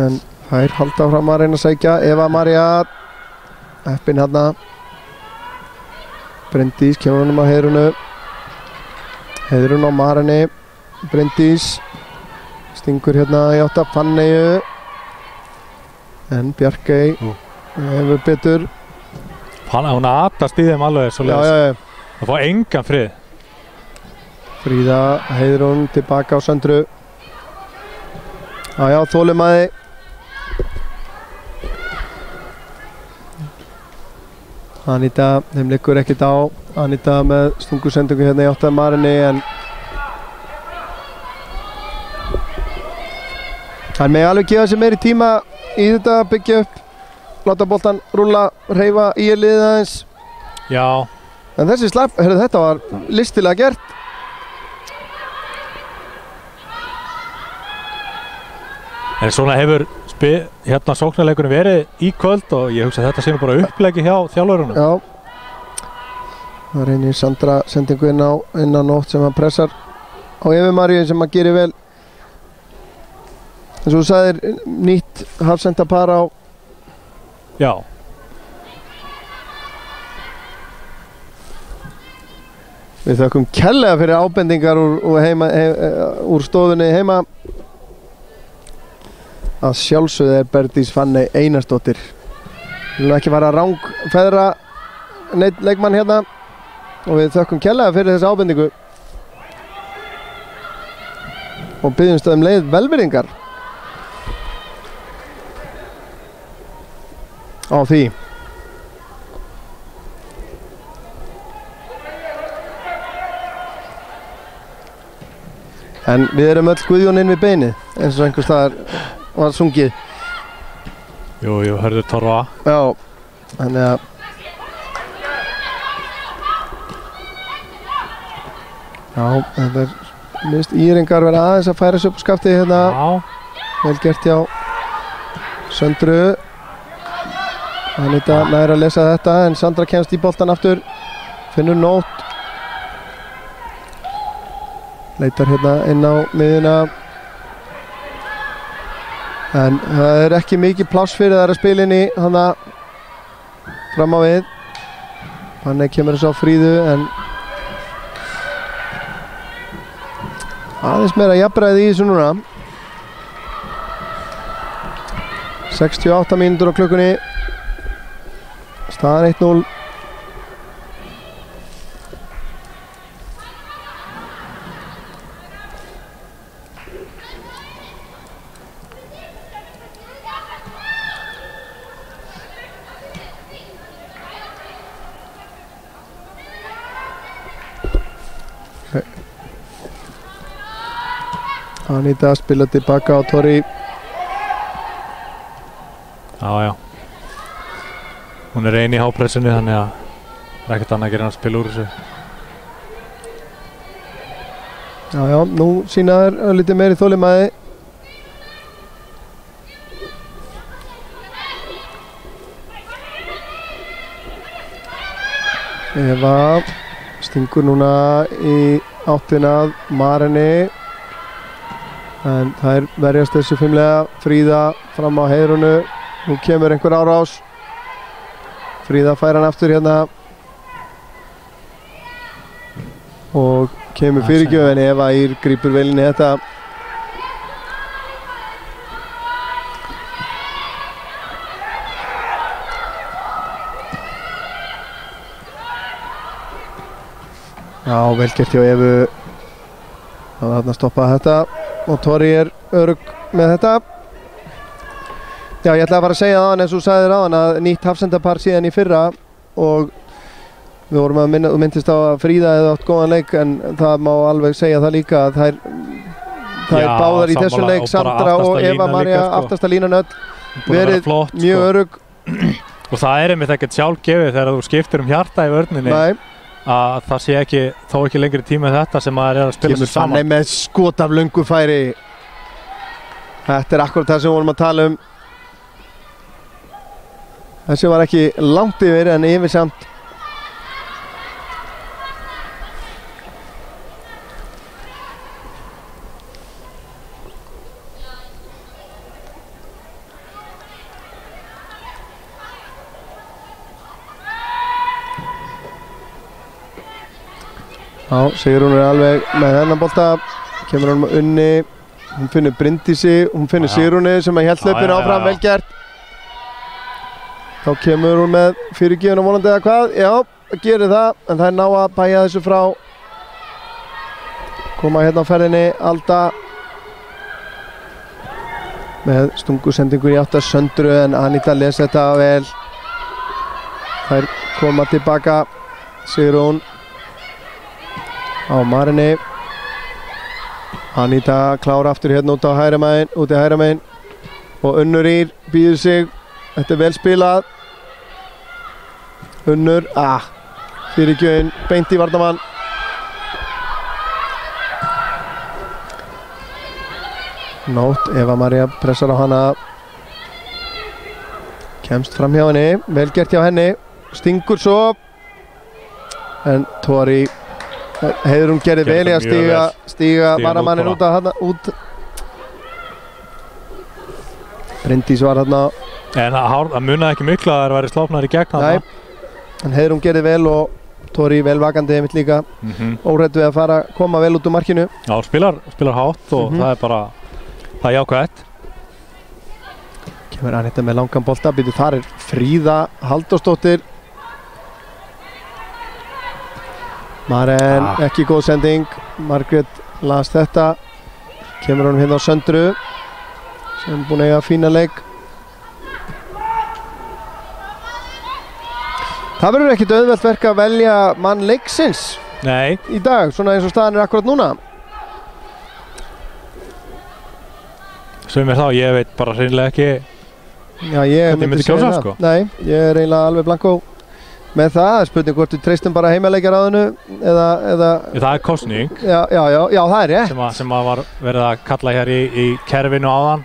En þær halda fram að reyna að sækja. Eva María heppin hann að Bryndís kemur hann á Heiðrúnu. Heiðrún á Marinni. Bryndís stingur hérna í átt af Fanneyju, en Bjarkey hefur betur. Hún aðtast í þeim alveg svoleiðis. Það fá engan frið. Fríða, Heiðrún tilbaka á Söndru. Já, þolinmæði. Anita, þeim liggur ekkert á. Anita með stungusendingu hérna í átt af Marinni, en hann með alveg gefa sér meiri tíma í þetta, byggja upp, láta boltan rúlla, hreyfa í liðið aðeins. Já. En þessi slapp, þetta var listilega gert. En svona hefur hérna sóknarleikurinn verið í kvöld, og ég hugsa að þetta sé nú bara uppleggi hjá þjálfurunum. Já. Það reynir Sandra sendingu inn á Nótt sem hann pressar á Evu Maríu sem hann gerir vel. En svo þú sagðir nýtt hafsendapar á. Já. Við þökkum kærlega fyrir ábendingar úr stofunni heima. Að sjálfsögðu er Bergdís Fanney Einarsdóttir. Við viljum ekki fara að rangfeðra neitt leikmann hérna, og við þökkum kærlega fyrir þessa ábendingu og byggjumst leið velvirðingar á því. En við erum öll Guðjón inn við beinið, eins og einhvers staðar var sungið. Jú, hörðu Torfa. Já, þannig að Já, þetta minnst Íringar vera aðeins að færa sig upp á skaftið hérna. Vel gert hjá Söndru. Anita nær að lesa þetta en Sandra kemst í boltan aftur. Finnur Nótt. Leitar hérna inn á miðuna. En það ekki mikið pláss fyrir þær að spila inn í hana fram á við. Þannig kemur þess á Fríðu en aðeins meira jafnræði í þessu núna. 68 mínútur á klukkunni. Staðan 1-0. Anita spila tilbaka á Tori. Já. Hún ein í hápressinu þannig að það ekkert annað að gera en að spila úr þessu. Já, nú sýna þær lítið meiri þolinmæði. Eva stingur núna í áttina að Marinni. En þær verjast þessu fimlega. Fríða fram á Heiðrúnu. Nú kemur einhver árás. Fríða fær hann aftur hérna. Og kemur fyrirgjöf en Eva Ír grípur vel inn í þetta. Já, vel gert hjá Evu. Það var þarna stoppað þetta. Og Tori örugg með þetta. Já, ég ætlaði að fara að segja það eins og þú sagðir á hann að nýtt hafsendapar síðan í fyrra og við vorum að myndist á að Fríða hefði átt góðan leik en það má alveg segja það líka að þær báðar í þessu leik, Sandra og Eva María, aftasta línan öll, verið mjög örugg. Og það einmitt ekkert sjálfgefið þegar þú skiptir hjarta í vörninni. Nei. Að það sé þó ekki lengri tíma þetta sem maður að spila sér saman. Kemur með skot af löngu færi. Þetta akkurat það sem við vorum að tala um. Þessi var ekki langt yfir en yfir samt. Já, Sigrún alveg með þennan bolta. Kemur hann með Unni. Hún finnur Bryndísi, hún finnur Sigrúni sem að hélt hlaupinu áfram, vel gert. Þá kemur hún með fyrirgjöfuna vonandi eða hvað. Já, gerir það, en það ná að bæja þessu frá. Koma hérna á ferðinni, Alda. Með stungusendingur í átt að Söndru, en Anita les þetta vel. Þær koma tilbaka, Sigrún. Á Marinni. Anita klára aftur hérna út í hægra megin. Og Unnur Ír býður sig. Þetta vel spilað. Unnur, fyrirgjöfin, beint í varnarmann. Nótt, Eva María pressar á hana. Kemst fram hjá henni, vel gert hjá henni. Stingur svo. En Tori, Heiðrún gerði vel í að stíga varamannin út. Bryndís var þarna. En það munaði ekki miklu að það væri sláfnar í gegn þarna. Nei, en Heiðrún gerði vel og Tori vel vakandi einmitt líka. Óhrædd við að koma vel út úr markinu. Já, spilar hátt og það bara, það jákvætt. Kemur Anita með langan bolta, þar Fríða Halldórsdóttir. Maren, ekki góð sending. Margrét las þetta. Kemur hann hérna á Söndru sem búin að eiga fína leik. Það verður ekkert auðvelt verk að velja mann leiksins. Nei. Í dag, svona eins og staðan akkurat núna. Sem þá, ég veit bara hreinlega ekki hvernig ég myndi kjósa, sko. Nei, ég eiginlega alveg blankó með það, spurning hvort við treystum bara heimaleikjaráðinu eða það er kosning. Já, það er rétt. Sem var verið að kalla hér í kerfinu áðan.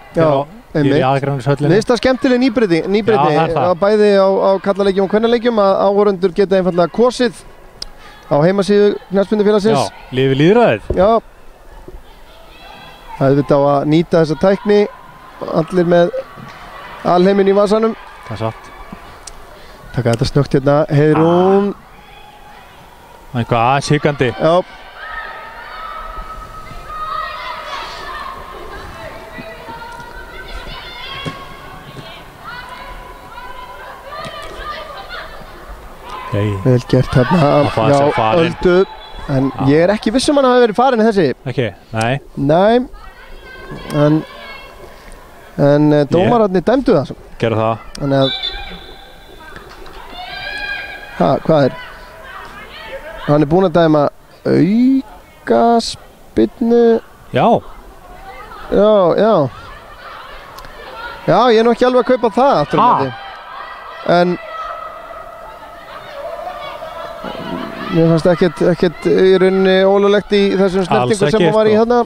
Í aðgrafnishöllinni. Mér finnst það skemmtileg nýbreytni bæði á kallaleikjum og kvennaleikjum að áhorfendur geta einfaldlega kosið á heimasíðu knattspyrnufélagsins. Já, lifi lýðræðið. Já. Það er vitað á að nýta þessa tækni, allir með alheiminn í vasanum. Það er satt. Taka þetta snögt hérna, Heiðrún. Eitthvað aðeins hikandi. Já. Vel gert hérna hjá Öldu. En ég er ekki viss hann hafi verið farin í þessi. Ekki, nei. Nei. En dómararnir dæmdu það. Gerðu það. Þannig að hvað er? Hann er búinn að dæma aukaspyrnu. Já, ég er nú ekki alveg að kaupa það aftur á móti. En mér fannst ekkert í rauninni ólöglegt í þessum snertingum sem hún var í hérna.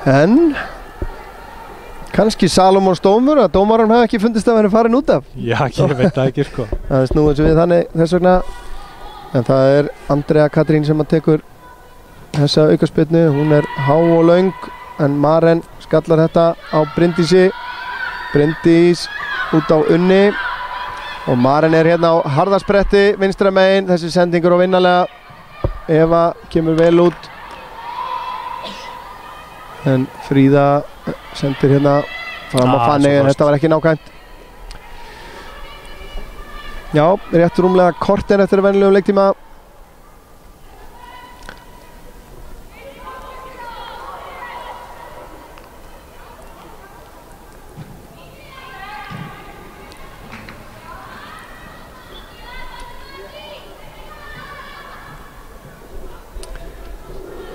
En kannski Salomons dómur að dómarann hefði ekki fundist að vera farin út af. Já, ég veit það ekki sko. Það er snúið sem við þannig þess vegna. En það er Andrea Katrín sem að tekur þessa aukaspyrnu. Hún er há og löng en Maren skallar þetta á Bryndísi. Bryndís út á Unni. Og Maren er hérna á harðaspretti vinstra megin, þessi sendingur á vinnalega. Eva kemur vel út. En Fríða sendir hérna fram á Fanny, en þetta var ekki nákvæmt. Já, rétt rúmlega korter eftir venjulegum leiktíma.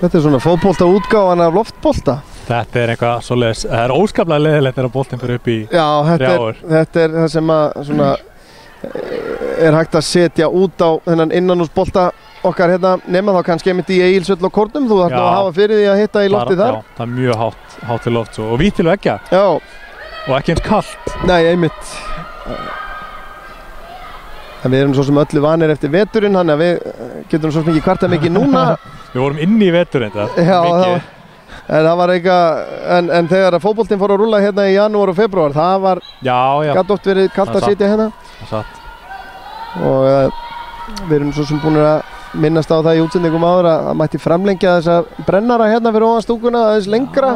Þetta er svona fótbolta útgáfan af loftbolta. Þetta er eitthvað svoleiðis, það er óskaplega leiðilegt þegar boltinn fyrir upp í rjáur. Já, þetta er það sem að svona er hægt að setja út á þennan innanúsbolta okkar hérna, nema þá kannski einmitt í Egilshöll og Kórnum, þú þarf nú að hafa fyrir því að hitta í loftið þar. Já, það er mjög hátt til loft og vítt til veggja. Já. Og ekki eins kalt. Nei, einmitt. En við erum svo sem öllu vanir eftir veturinn, þannig að við getum svo mikið kvarta mikið núna. Við vorum inni í veturinn þetta. Já, en það var eitthvað, en þegar fótboltinn fór að rúlla hérna í janúar og febrúar, það var gat oft verið kalt að sitja hérna. Það satt. Og við erum svo sem búin að minnast á það í útsendingum áður að mætti framlengja þessa brennara hérna fyrir ofan stúkuna aðeins lengra.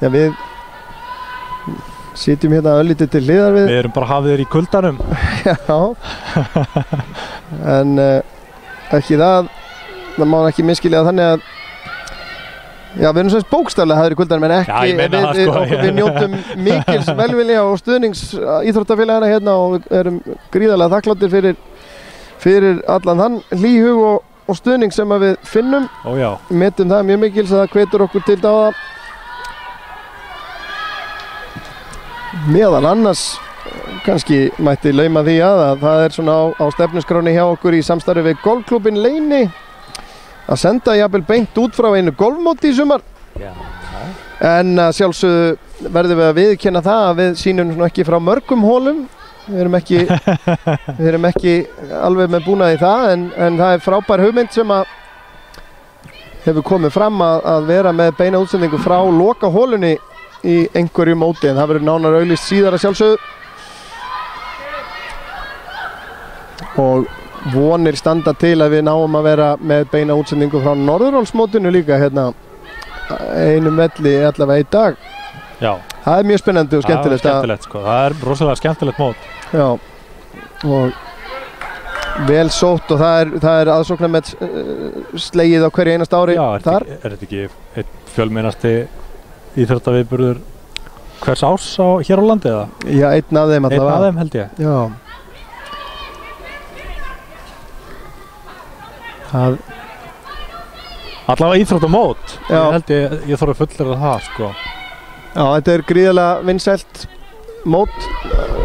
Já, við sitjum hérna örlítið til hliðar við. Við erum bara hafðir í kuldanum. Já. En ekki það má ekki misskilja þannig að já, við erum svona bókstaflega hafðir í kuldanum en ekki við njótum mikils velvilja og stuðnings íþróttafélagana hérna og við erum gríðarlega þakkláttir fyrir allan þann hlýhug og stuðning sem við finnum. Við metum það mjög mikils að það hvetur okkur til dáða. Meðal annars kannski mætti lauma því að það er svona á stefnuskráni hjá okkur í samstarfi við golfklúbbinn Leyni að senda jafnvel beint út frá einu golfmóti í sumar. En sjálfsögðu verðum við að viðurkenna það að við sýnum svona ekki frá mörgum hólum. Við erum ekki alveg með búnað í það en það er frábær hugmynd sem að hefur komið fram að vera með beina útsendingu frá loka hólunni í einhverju móti, en það verður nánar auglýst síðar að sjálfsögðu. Og vonir standa til að við náum að vera með beina útsendingu frá Norðurhólsmótinu líka hérna einum velli allavega í dag. Já. Það er mjög spennandi og skemmtilegt. Það er skemmtilegt sko, það er rosalega skemmtilegt mót. Já, og vel sótt og það er aðsóknarmet slegið á hverju einasta ári. Já, er þetta ekki einn fjölmennasti íþróttaviðburður hvers árs hér á landi eða? Já, einn af þeim allavega. Einn af þeim held ég. Já. Allavega íþróttamót. Ég held ég þarf að fullera það sko. Já, þetta er gríðarlega vinsælt mót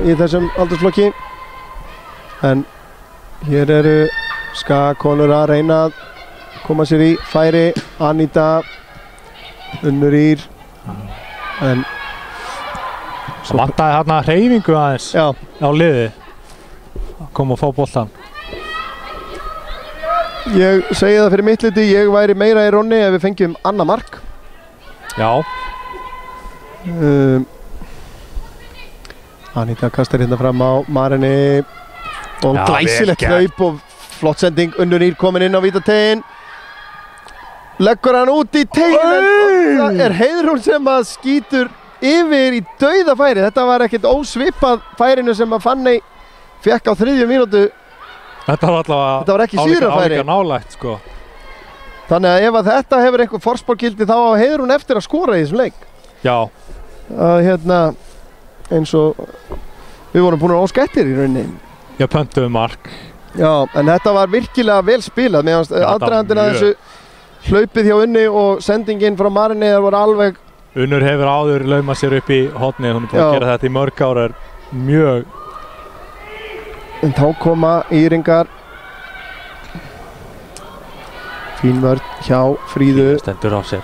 í þessum aldursflokki. En hér eru Skagakonur að reyna að koma sér í færi. Anita, Unnur Ýr, en það vantaði hérna hreyfingu aðeins á liði að koma og fá boltan. Ég segi það fyrir mitt liti, ég væri meira í rónni ef við fengjum annað mark. Já. Anita kastar hérna fram á Marinni og glæsilegt hlaup og flott sending. Unnur Ýr komin inn á vítategin, leggur hann út í tegin, en það er Heiðrún sem að skýtur yfir í dauðafæri. Þetta var ekkert ósvipað færinu sem að Fanney fekk á 3. mínútu. Þetta var ekki síðra færi. Álíka nálægt sko. Þannig að ef að þetta hefur einhver forspárgildi þá á Heiðrún eftir að skora í þessum leik. Já. Hérna eins og við vorum búin að óska eftir í rauninni. Já, pöntuðu mark. Já, en þetta var virkilega vel spilað meðan aðdragandinn að þessu hlaupið hjá Unni og sendingin frá Marinni var alveg. Unnur hefur áður laumað sér upp í hornið, hún er búin að gera þetta í mörg ára, mjög. En þá koma Ýringar. Fín vörn hjá Fríðu. Stendur á sér.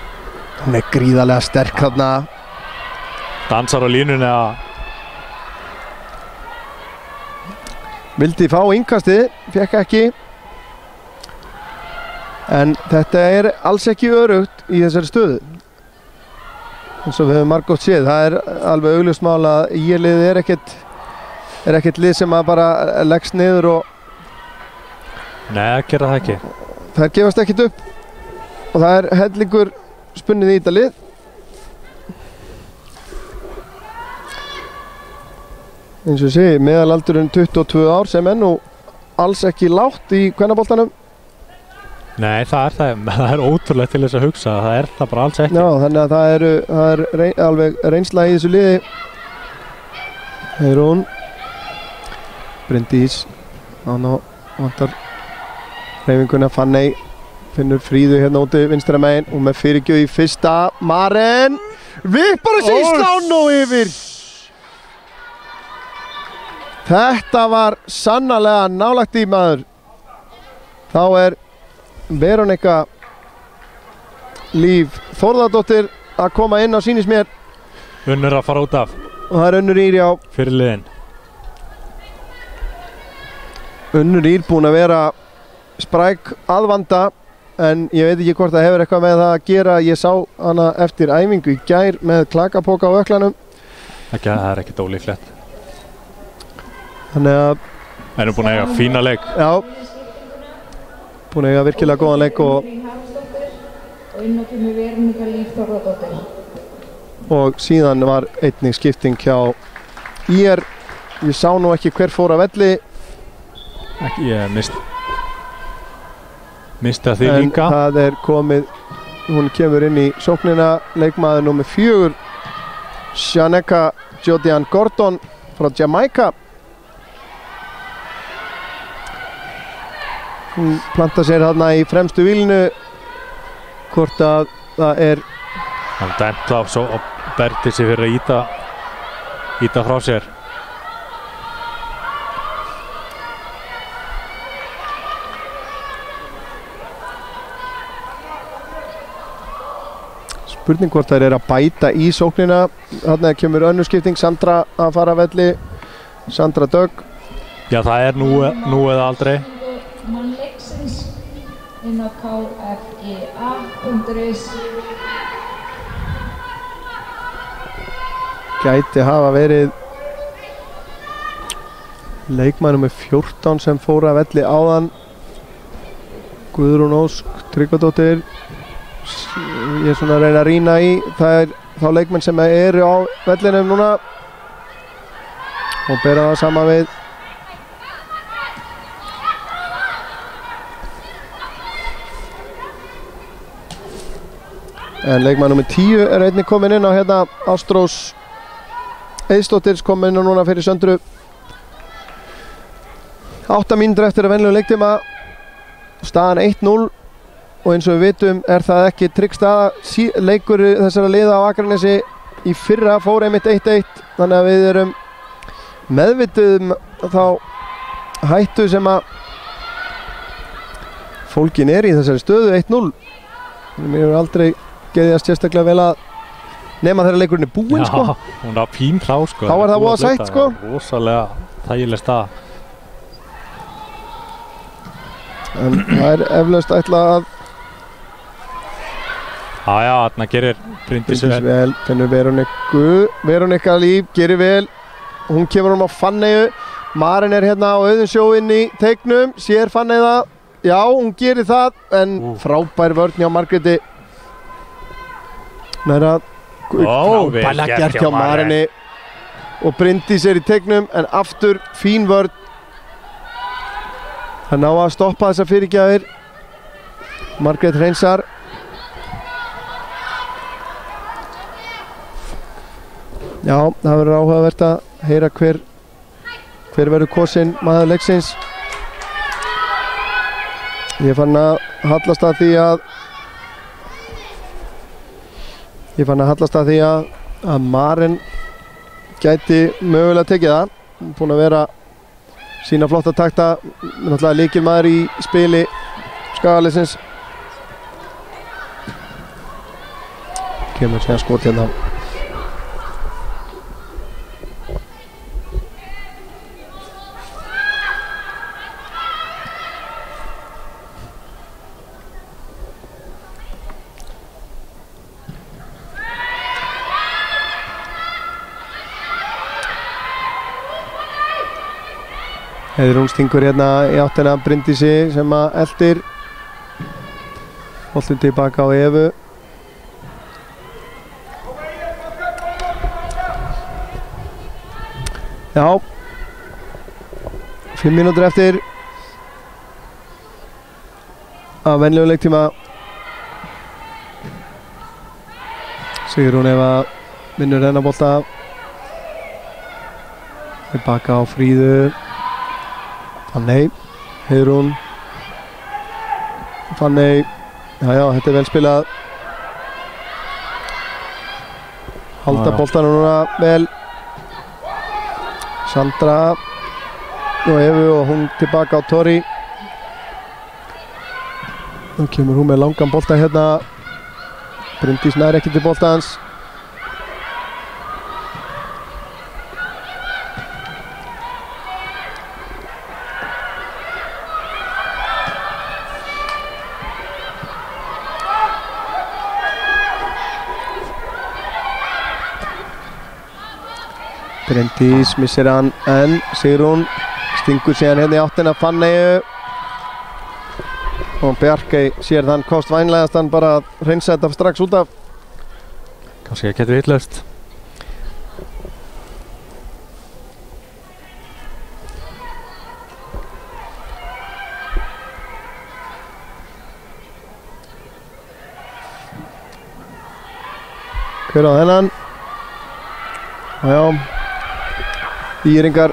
Hún er gríðarlega sterk þarna. Dansar á línunni að vildi fá innkastið, fekk ekki. En þetta er alls ekki örugt í þessari stöðu. Eins og við höfum margótt séð, það er alveg augljóst mál að ÍR-liðið er ekkert lið sem að bara leggst niður og nei, það gera það ekki. Það gefast ekkert upp og það er hellingur spunnið í þetta lið. Eins og ég segi, meðalaldurinn 22 ár sem nú alls ekki lágt í kvennaboltanum. Nei, það er ótrúlega til þess að hugsa, það er það bara alls ekki. Já, þannig að það er alveg reynsla í þessu liði. Heiðrún, Bryndís, vantar hreyfinguna. Fanney finnur Fríðu hérna úti vinstra megin og með fyrirgjöf í fyrsta. Maren vippar þessi í slán og yfir. Þetta var sannarlega nálægt í maður. Þá er Veronika Líf Þórðardóttir að koma inn á sýnis mér. Unnur að fara út af. Og það er Unnur Ýr, já. Fyrir liðin. Unnur Ýr búin að vera spræk aðvanda, en ég veit ekki hvort það hefur eitthvað með það að gera. Ég sá hana eftir æfingu í gær með klakapoka á öklanum. Það er ekkert ólíklegt. Þannig að við erum búin að eiga fína leik. Já, búin að eiga virkilega góðan leik og síðan var einnig skipting hjá ÍR. Ég sá nú ekki hver fór að velli. Ég misti að því líka. En það er komið, hún kemur inn í sóknina, leikmaður númer 4, Shaneka Jodian Gordon frá Jamaica. Hún planta sér þarna í fremstu vílinu, hvort að það er. Hann dæmt á svo og berti sig fyrir að íta frá sér. Spurning hvort þær er að bæta í sóknina. Þarna kemur önnur skipting, Sandra að fara að velli, Sandra Dögg. Já, það er nú eða aldrei. Mann leiksins inn á kfea.is. Gæti hafa verið leikmaður með 14 sem fór að velli áðan. Guðrún Ósk Tryggvadóttir. Ég er svona að reyna að rýna í. Það er þá leikmenn sem eru á vellinum núna og bera það sama við. En leikmann nr. 10 er einnig komin inn á hérna. Ástrós Eiðsdóttir kom inn á núna fyrir Söndru. 8 mínútur eftir að venjulegum leiktíma. Staðan 1-0 og eins og við vitum er það ekki trygg staða. Leikur þessara liða á Akranesi í fyrra fór einmitt 1-1, þannig að við erum meðvituð þá hættu sem að fólkin í þessari stöðu 1-0. Mér hefur aldrei geðjast sérstaklega vel að nema þegar leikurinn búinn sko. Hún var fín þá sko. Þá var það voða sætt sko. Rosalega þægileg stað. En það eflaust ætla að þarna gerir Bryndís vel. Finnur Veronika Líf, gerir vel. Hún kemur á Fanneyju. Maren hérna á Auðunsjó inn í teiknum. Sér Fanney það. Já, hún gerir það. En frábær vörn hjá Margréti. Næra frábærlega gert hjá Marinni. Og Bryndís í teiknum. En aftur fín vörn. Það ná að stoppa þessar fyrirgjafir. Margrét hreinsar. Já, það verður áhugavert að heyra hver verður kosinn maður leiksins. Ég fann að hallast að því að Maren gæti mögulega tekið það. Búin að vera sína flotta takta, náttúrulega lykilmaður í spili Skagaliðsins. Kemur síðan skot hérna. Heiðrún stingur hérna í áttina Bryndísi sem að eldir. Boltinn tilbaka á Evu. Já. 5 mínútur eftir af venjulegum leiktíma. Sigrún Eva vinnur þennan bolta. Tilbaka á Fríðu. Fanney, Heiðrún, Fanney, já, þetta vel spilað. Halda boltana núna vel. Sandra og Evu og hún tilbaka á Tori. Nú kemur hún með langan bolta hérna. Bryndís nær ekki til boltans. Bryndís missir hann en Sigrún stingur síðan hérna í áttina Fanneyju og Bjarkey sér þann kost vænlegast hann bara að hreinsa þetta strax út af. Kannski ekki getur vitlaust. Hver á þennan? Já. Íringar.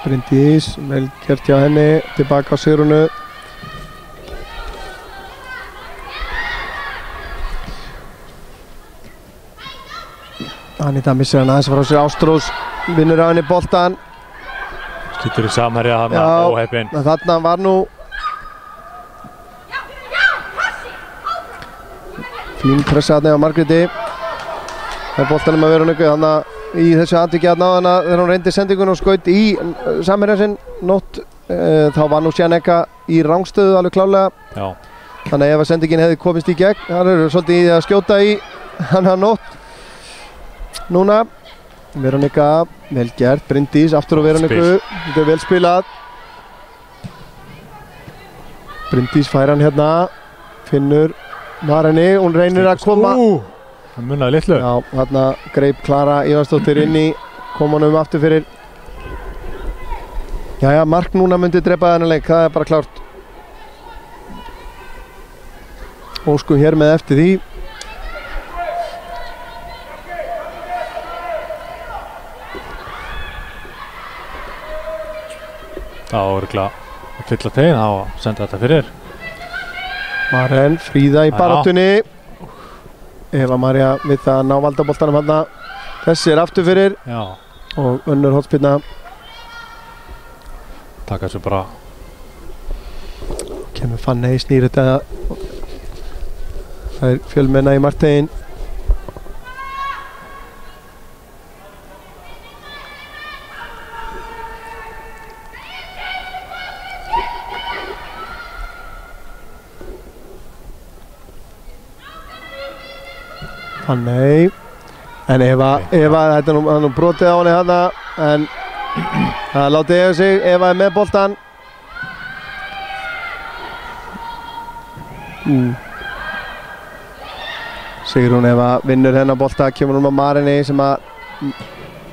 Bryndís, vel gert hjá henni, tilbaka á Sigrúnu. Anita missir hann aðeins frá sér. Ástrós vinnur á henni boltan. Skýtur í samherja hann óheppinn. Þarna var nú fín pressa þarna á Margréti. Það er boltanum að vera nokkuð þannig í þessu atviki að náðana þegar hún reyndi sendingun og skaut í samherja sinn nótt. Þá var nú Sjaneka í rangstöðu alveg klálega. Já. Þannig að ef að sendingin hefði komist í gegn, það eru svolítið í að skjóta í hann nótt. Núna, Veronika, vel gert, Bryndís, aftur á Veroniku, þetta er vel spilað. Bryndís fær hann hérna, finnur Marinni, hún reynir að koma. Hann munnaði litlu. Já, hérna greip Klara Ívarsdóttir inn í, kom honum aftur fyrir. Jæja, mark núna myndi drepa þennan leik, það er bara klárt. Óskum hér með eftir því. Það var örugglega að fylla tegin þá að senda þetta fyrir. Maren, Fríða í baráttunni. Eva María við það að ná valdaboltanum þarna. Þessi aftur fyrir. Já. Og önnur hornspyrna. Taka þessu bara. Kemur Fanney, snýr þetta. Það fjölmenna í marktegin. Fanney. En Eva, þetta er nú brotið á henni þarna, en það látið Eva sig, Eva er með boltan. Sigrún Eva vinnur hennar bolta, kemur hún á Marinni sem að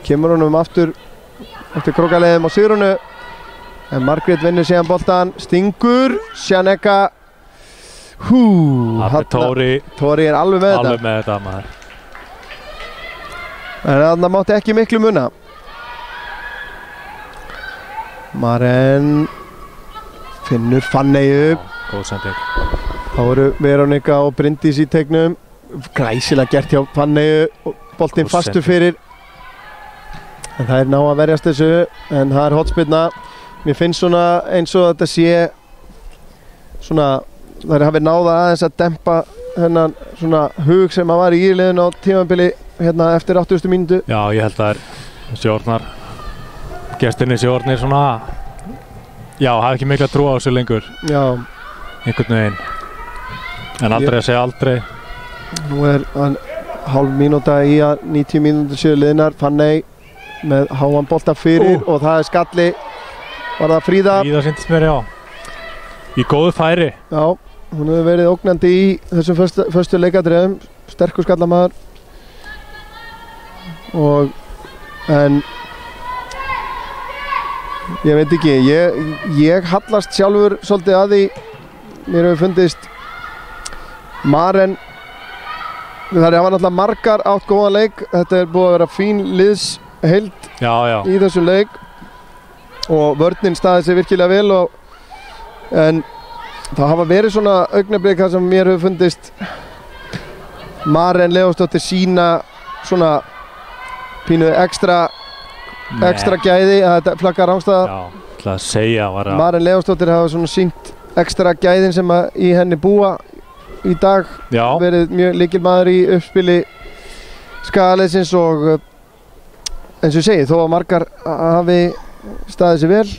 kemur hún aftur eftir krókaleiðum á Sigrúnu. En Margrét vinnur síðan boltan, stingur, Sjaneka. Tóri er alveg með þetta. Alveg með þetta maður. En þarna mátti ekki miklu muna. Maren finnur Fanney upp. Góð sending. Þá eru Veronika og Bryndís í teiknum. Glæsilega gert hjá Fanney. Boltinn fastur fyrir. En það er ná að verjast þessu. En það er hotspyrna. Mér finnst svona eins og þetta sé svona, það hafi náða aðeins að dempa hennan svona hug sem að var í liðinu á tímabili hérna eftir 80. mínútu. Já, ég held að það gestirni sjórnir svona, já, hafi ekki mikla trú á þessu lengur. Já. Einhvern veginn. En aldrei að segja aldrei. Nú er hálf mínúta í að 90 mínútur séu liðnar. Fanney með háan bolta fyrir og það er skalli. Var það Fríða? Fríða sýndist mér, já. Í góðu færi. Já, hún hefur verið ógnandi í þessum förstu leikadröðum. Sterkur skallamaður. En ég veit ekki, ég hallast sjálfur svolítið að því. Mér hefur fundist Maren, það hafa náttúrulega margar átt góðan leik. Þetta er búið að vera fín liðsheild í þessum leik og vörnin staðið sig virkilega vel en það hafa verið svona augnablik þar sem mér hefur fundist Maren Leósdóttir sína svona pínu ekstra gæði að þetta flakkar rángstæða. Já, ætla að segja var að Maren Leósdóttir hafa svona sýnt ekstra gæðin sem að í henni búa í dag. Já. Verið mjög lykilmaður í uppspili skagaliðsins og eins og ég segi, þó að margar hafi staðið sér vel.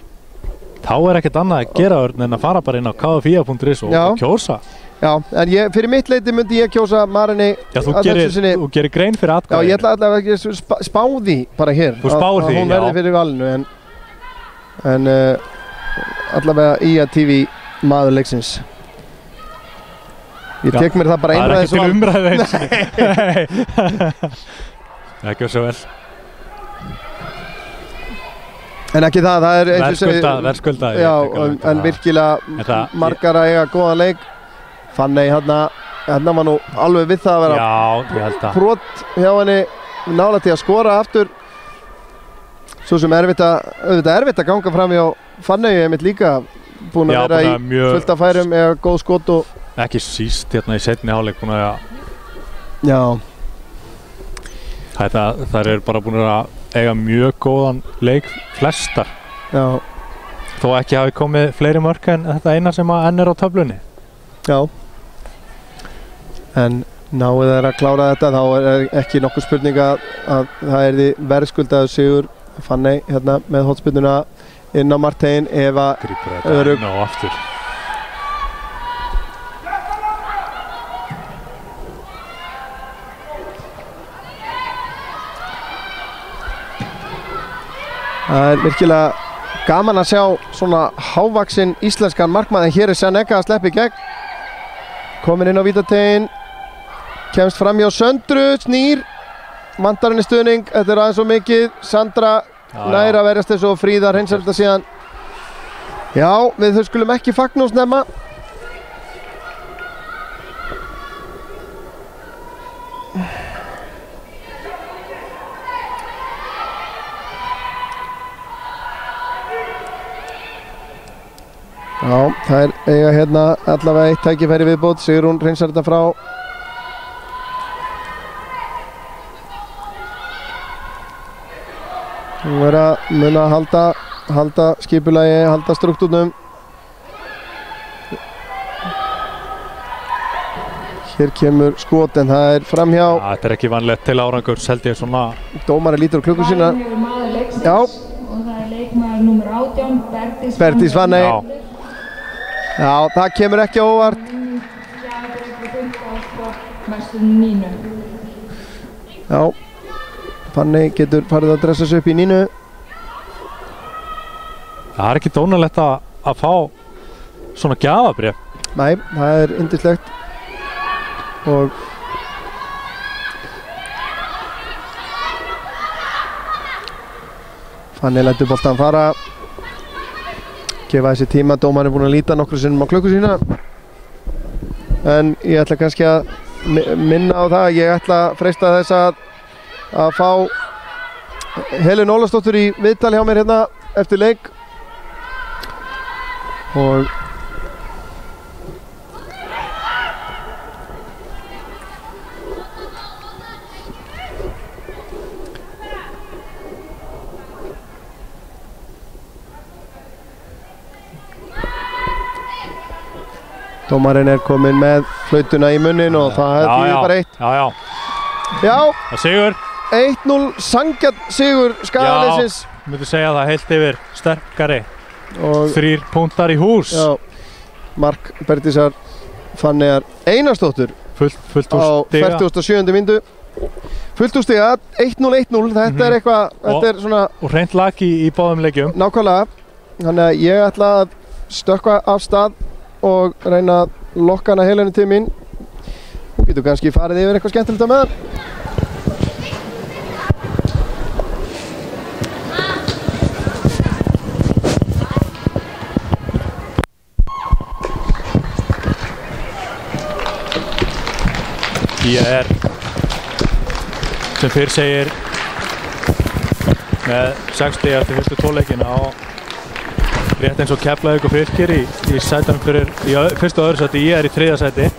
Þá er ekkert annað að gera en að fara bara inn á kfia.is og kjósa. Já, en fyrir mitt leiti myndi ég kjósa Marinni. Já, þú gerir grein fyrir atkvæðinu. Já, ég ætla allavega ekki að spá því bara hér. Þú spár því, já. Að hún verði fyrir valinu, en allavega IA-TV maður leiksins. Ég tek mér það bara einræðis. Það er ekki til umræðu eins. Það gjör svo vel. En ekki það er eins og segir. Verðskuldað. Já, en virkilega margar að eiga góðan leik. Fanney hérna var nú alveg við það að vera brot hjá henni, nálægt til að skora aftur. Svo sem auðvitað erfitt að ganga fram hjá Fanney, einmitt líka búin að vera í fullt af færum eða góð skot og ekki síst hérna í seinni hálfleik búin að þær eru bara búin að eiga mjög góðan leik flestar. Já. Þó ekki hafi komið fleiri mörk en þetta eina sem að enn er á töflunni. Já. En náðu þeir að klára þetta, þá er ekki nokkuð spurning að það er því verðskuldaður sigur. Fanney hérna með hotspyrnuna inn á marktegin. Eva örugg inn á aftur. Það er virkilega gaman að sjá svona hávaxinn íslenskan markmann, en hér er Sjaneka að sleppa í gegn. Komin inn á vítategin, kemst fram hjá Söndru, snýr, vantar henni stuðning, þetta er aðeins svo mikið. Sandra nær að verjast þessu og Fríða hreinsar þetta síðan. Já, við þau skulum ekki fagna og snemma. Já, það eiga hérna allavega eitt tækifæri viðbót. Sigrún hreinsar þetta frá. Hún verður að muna að halda skipulagi, halda struktúrnum. Hér kemur skot en það er framhjá. Þetta er ekki vanlegt til árangurs held ég svona. Dómari lítur á klukku sína. Já. Og það er leikmaður númer 18, Bergdís Fanney. Já, það kemur ekki á óvart. Já, Fanney getur farið að dressa sig upp í Nínu. Það er ekki dónalegt að fá svona gjafabréf. Nei, það er yndislegt. Og Fanney lætur boltan fara. Gefa þessi tíma, dómarinn er búinn að líta nokkru sinnum á klukku sína. En ég ætla kannski að minna á það, ég ætla að freista þess að fá Helenu Ólafsdóttur í viðtal hjá mér hérna eftir leik. Og dómarinn er kominn með flautuna í munnin og það þýðir bara eitt. Já. Það sigur. 1-0 sanngjarn sigur Skagaliðsins. Já, myndi segja það heilt yfir sterkari. Og 3 punktar í hús. Já. Mark Bergdísar Fanneyjar Einarsdóttur. Fullt úr stiga. Á 47. mínútu. Fullt úr stiga, 1-0. Þetta er eitthvað, þetta er svona... Og hreint lag í báðum leikjum. Nákvæmlega. Þannig að ég ætla að stökkva af stað og reyna að lokka hana Helenu til mín. Hún getur kannski farið yfir eitthvað skemmtilegt með hann. Ég er, sem fyrr segir, með 60 eftir fyrstu 2 leikina og rétt eins og Keflavík og Fylkir í sætanum fyrir fyrstu og öðru sæti, ég er í 3. sæti.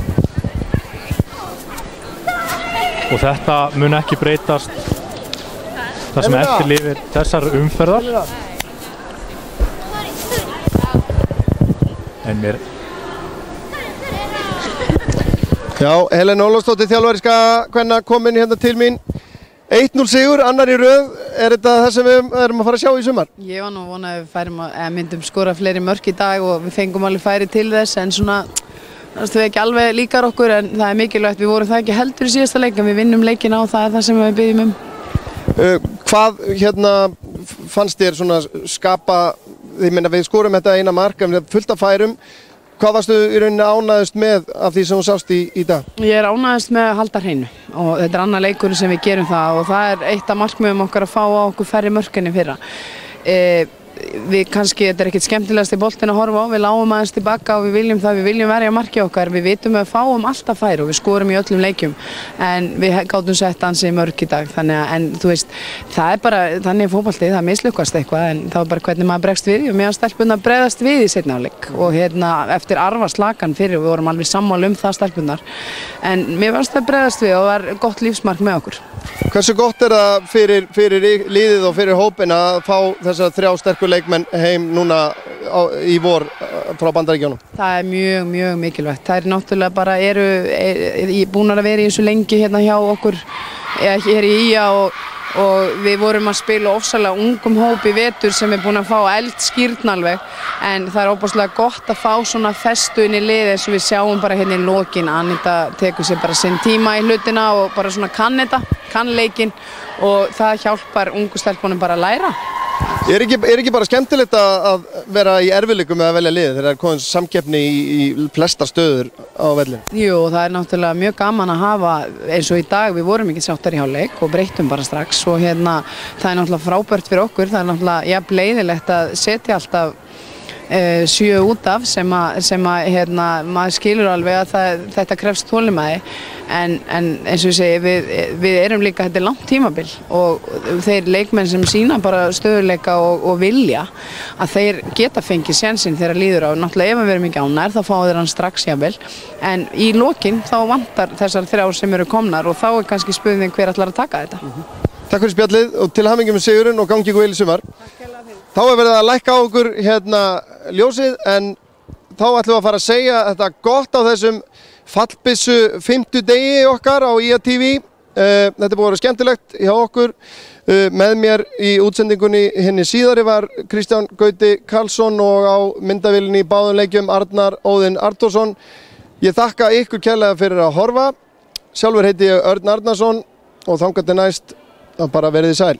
Og þetta mun ekki breytast það sem eftir lifir þessar umferðar. En mér... Já, Helena Ólafsdóttir þjálfari Skagakvenna komin hérna til mín. 1-0 sigur, annar í röð. Er þetta það sem við erum að fara að sjá í sumar? Ég var nú vonað að við myndum skora fleiri mörk í dag og við fengum alveg færi til þess, en svona við ekki alveg líkar okkur, en það er mikilvægt. Við vorum það ekki heldur í síðasta leik, en við vinnum leikina og það er það sem við byggjum um. Hvað hérna fannst þér svona skapa, ég meina við skorum þetta eina mark, en við fullt af færum. Hvað varstu í rauninni ánægðust með af því sem þú sást í dag? Ég er ánægðust með að halda hreinu og þetta er annar leikur sem við gerum það og það er eitt af markmiðum okkar að fá á okkur færri mörk en í fyrra. Við kannski, þetta er ekkert skemmtilegast í boltinn að horfa á, við lágum aðeins tilbaka og við viljum það, við viljum verja markið okkar, við vitum að við fáum alltaf færi og við skorum í öllum leikjum, en við gátum sett ansi mörk í dag, þannig að, en þú veist, það er bara, þannig er fótbolti, það mislukkast eitthvað, en það var bara hvernig maður bregst við og mér stelpunnar bregðast við í seinni hálfleik og hérna eftir arfaslakan fyrir, við vorum alveg sammála það stelpunnar, en mér fannst það bregðast við og var gott lífsmark með okkur. Hversu gott er það fyrir liðið og fyrir hópin að fá þessar 3 sterku leikmenn heim núna í vor frá Bandaríkjunum? Það er mjög mikilvægt. Það er náttúrulega bara búin að vera í þessu lengi hérna hjá okkur, hér í IA og við vorum að spila ofsalega ungum hóp í vetur sem er búin að fá eldskírn alveg, en það er óbúslega gott að fá svona festu inn í liði eins og við sjáum bara hérna í lokin. Anita tekur sér bara sinn tíma í hlutina og bara svona kann leikinn og það hjálpar ungu stelpunum bara að læra. Er ekki bara skemmtilegt að vera í erfiðleikum með að velja lið þegar það er komið samkeppni í flestar stöður á vellinu? Jú, það er náttúrulega mjög gaman að hafa, eins og í dag, við vorum ekki sáttar í hálfleik og breyttum bara strax og hérna, það er náttúrulega frábært fyrir okkur, það er náttúrulega jafn leiðilegt að setja alltaf 7 út af sem maður skilur alveg að þetta krefst þolinmæði en eins og ég segi, við erum líka, þetta langt tímabil og þeir leikmenn sem sýna bara stöðuleika og vilja að þeir geta fengið sénsinn þegar líður á, náttúrulega ef við erum ekki ánægðir þá fá þeir hann strax jafnvel en í lokin þá vantar þessar 3 sem eru komnar og þá kannski spurning hver ætlar að taka þetta. Takk fyrir spjallið og til hamingju með sigurinn og gangi vel í sumar. Þá verið að lækka á okkur ljósið en þá ætlum við að fara að segja þetta gott á þessum fallbissu 5. degi okkar á IA TV. Þetta búið að vera skemmtilegt hjá okkur. Með mér í útsendingunni henni síðari var Kristján Gauti Karlsson og á myndavélinni í báðum leikjum Arnar Óðinn Arnþórsson. Ég þakka ykkur kærlega fyrir að horfa. Sjálfur heiti ég Örn Arnarsson og þangað til næst að bara verið sæl.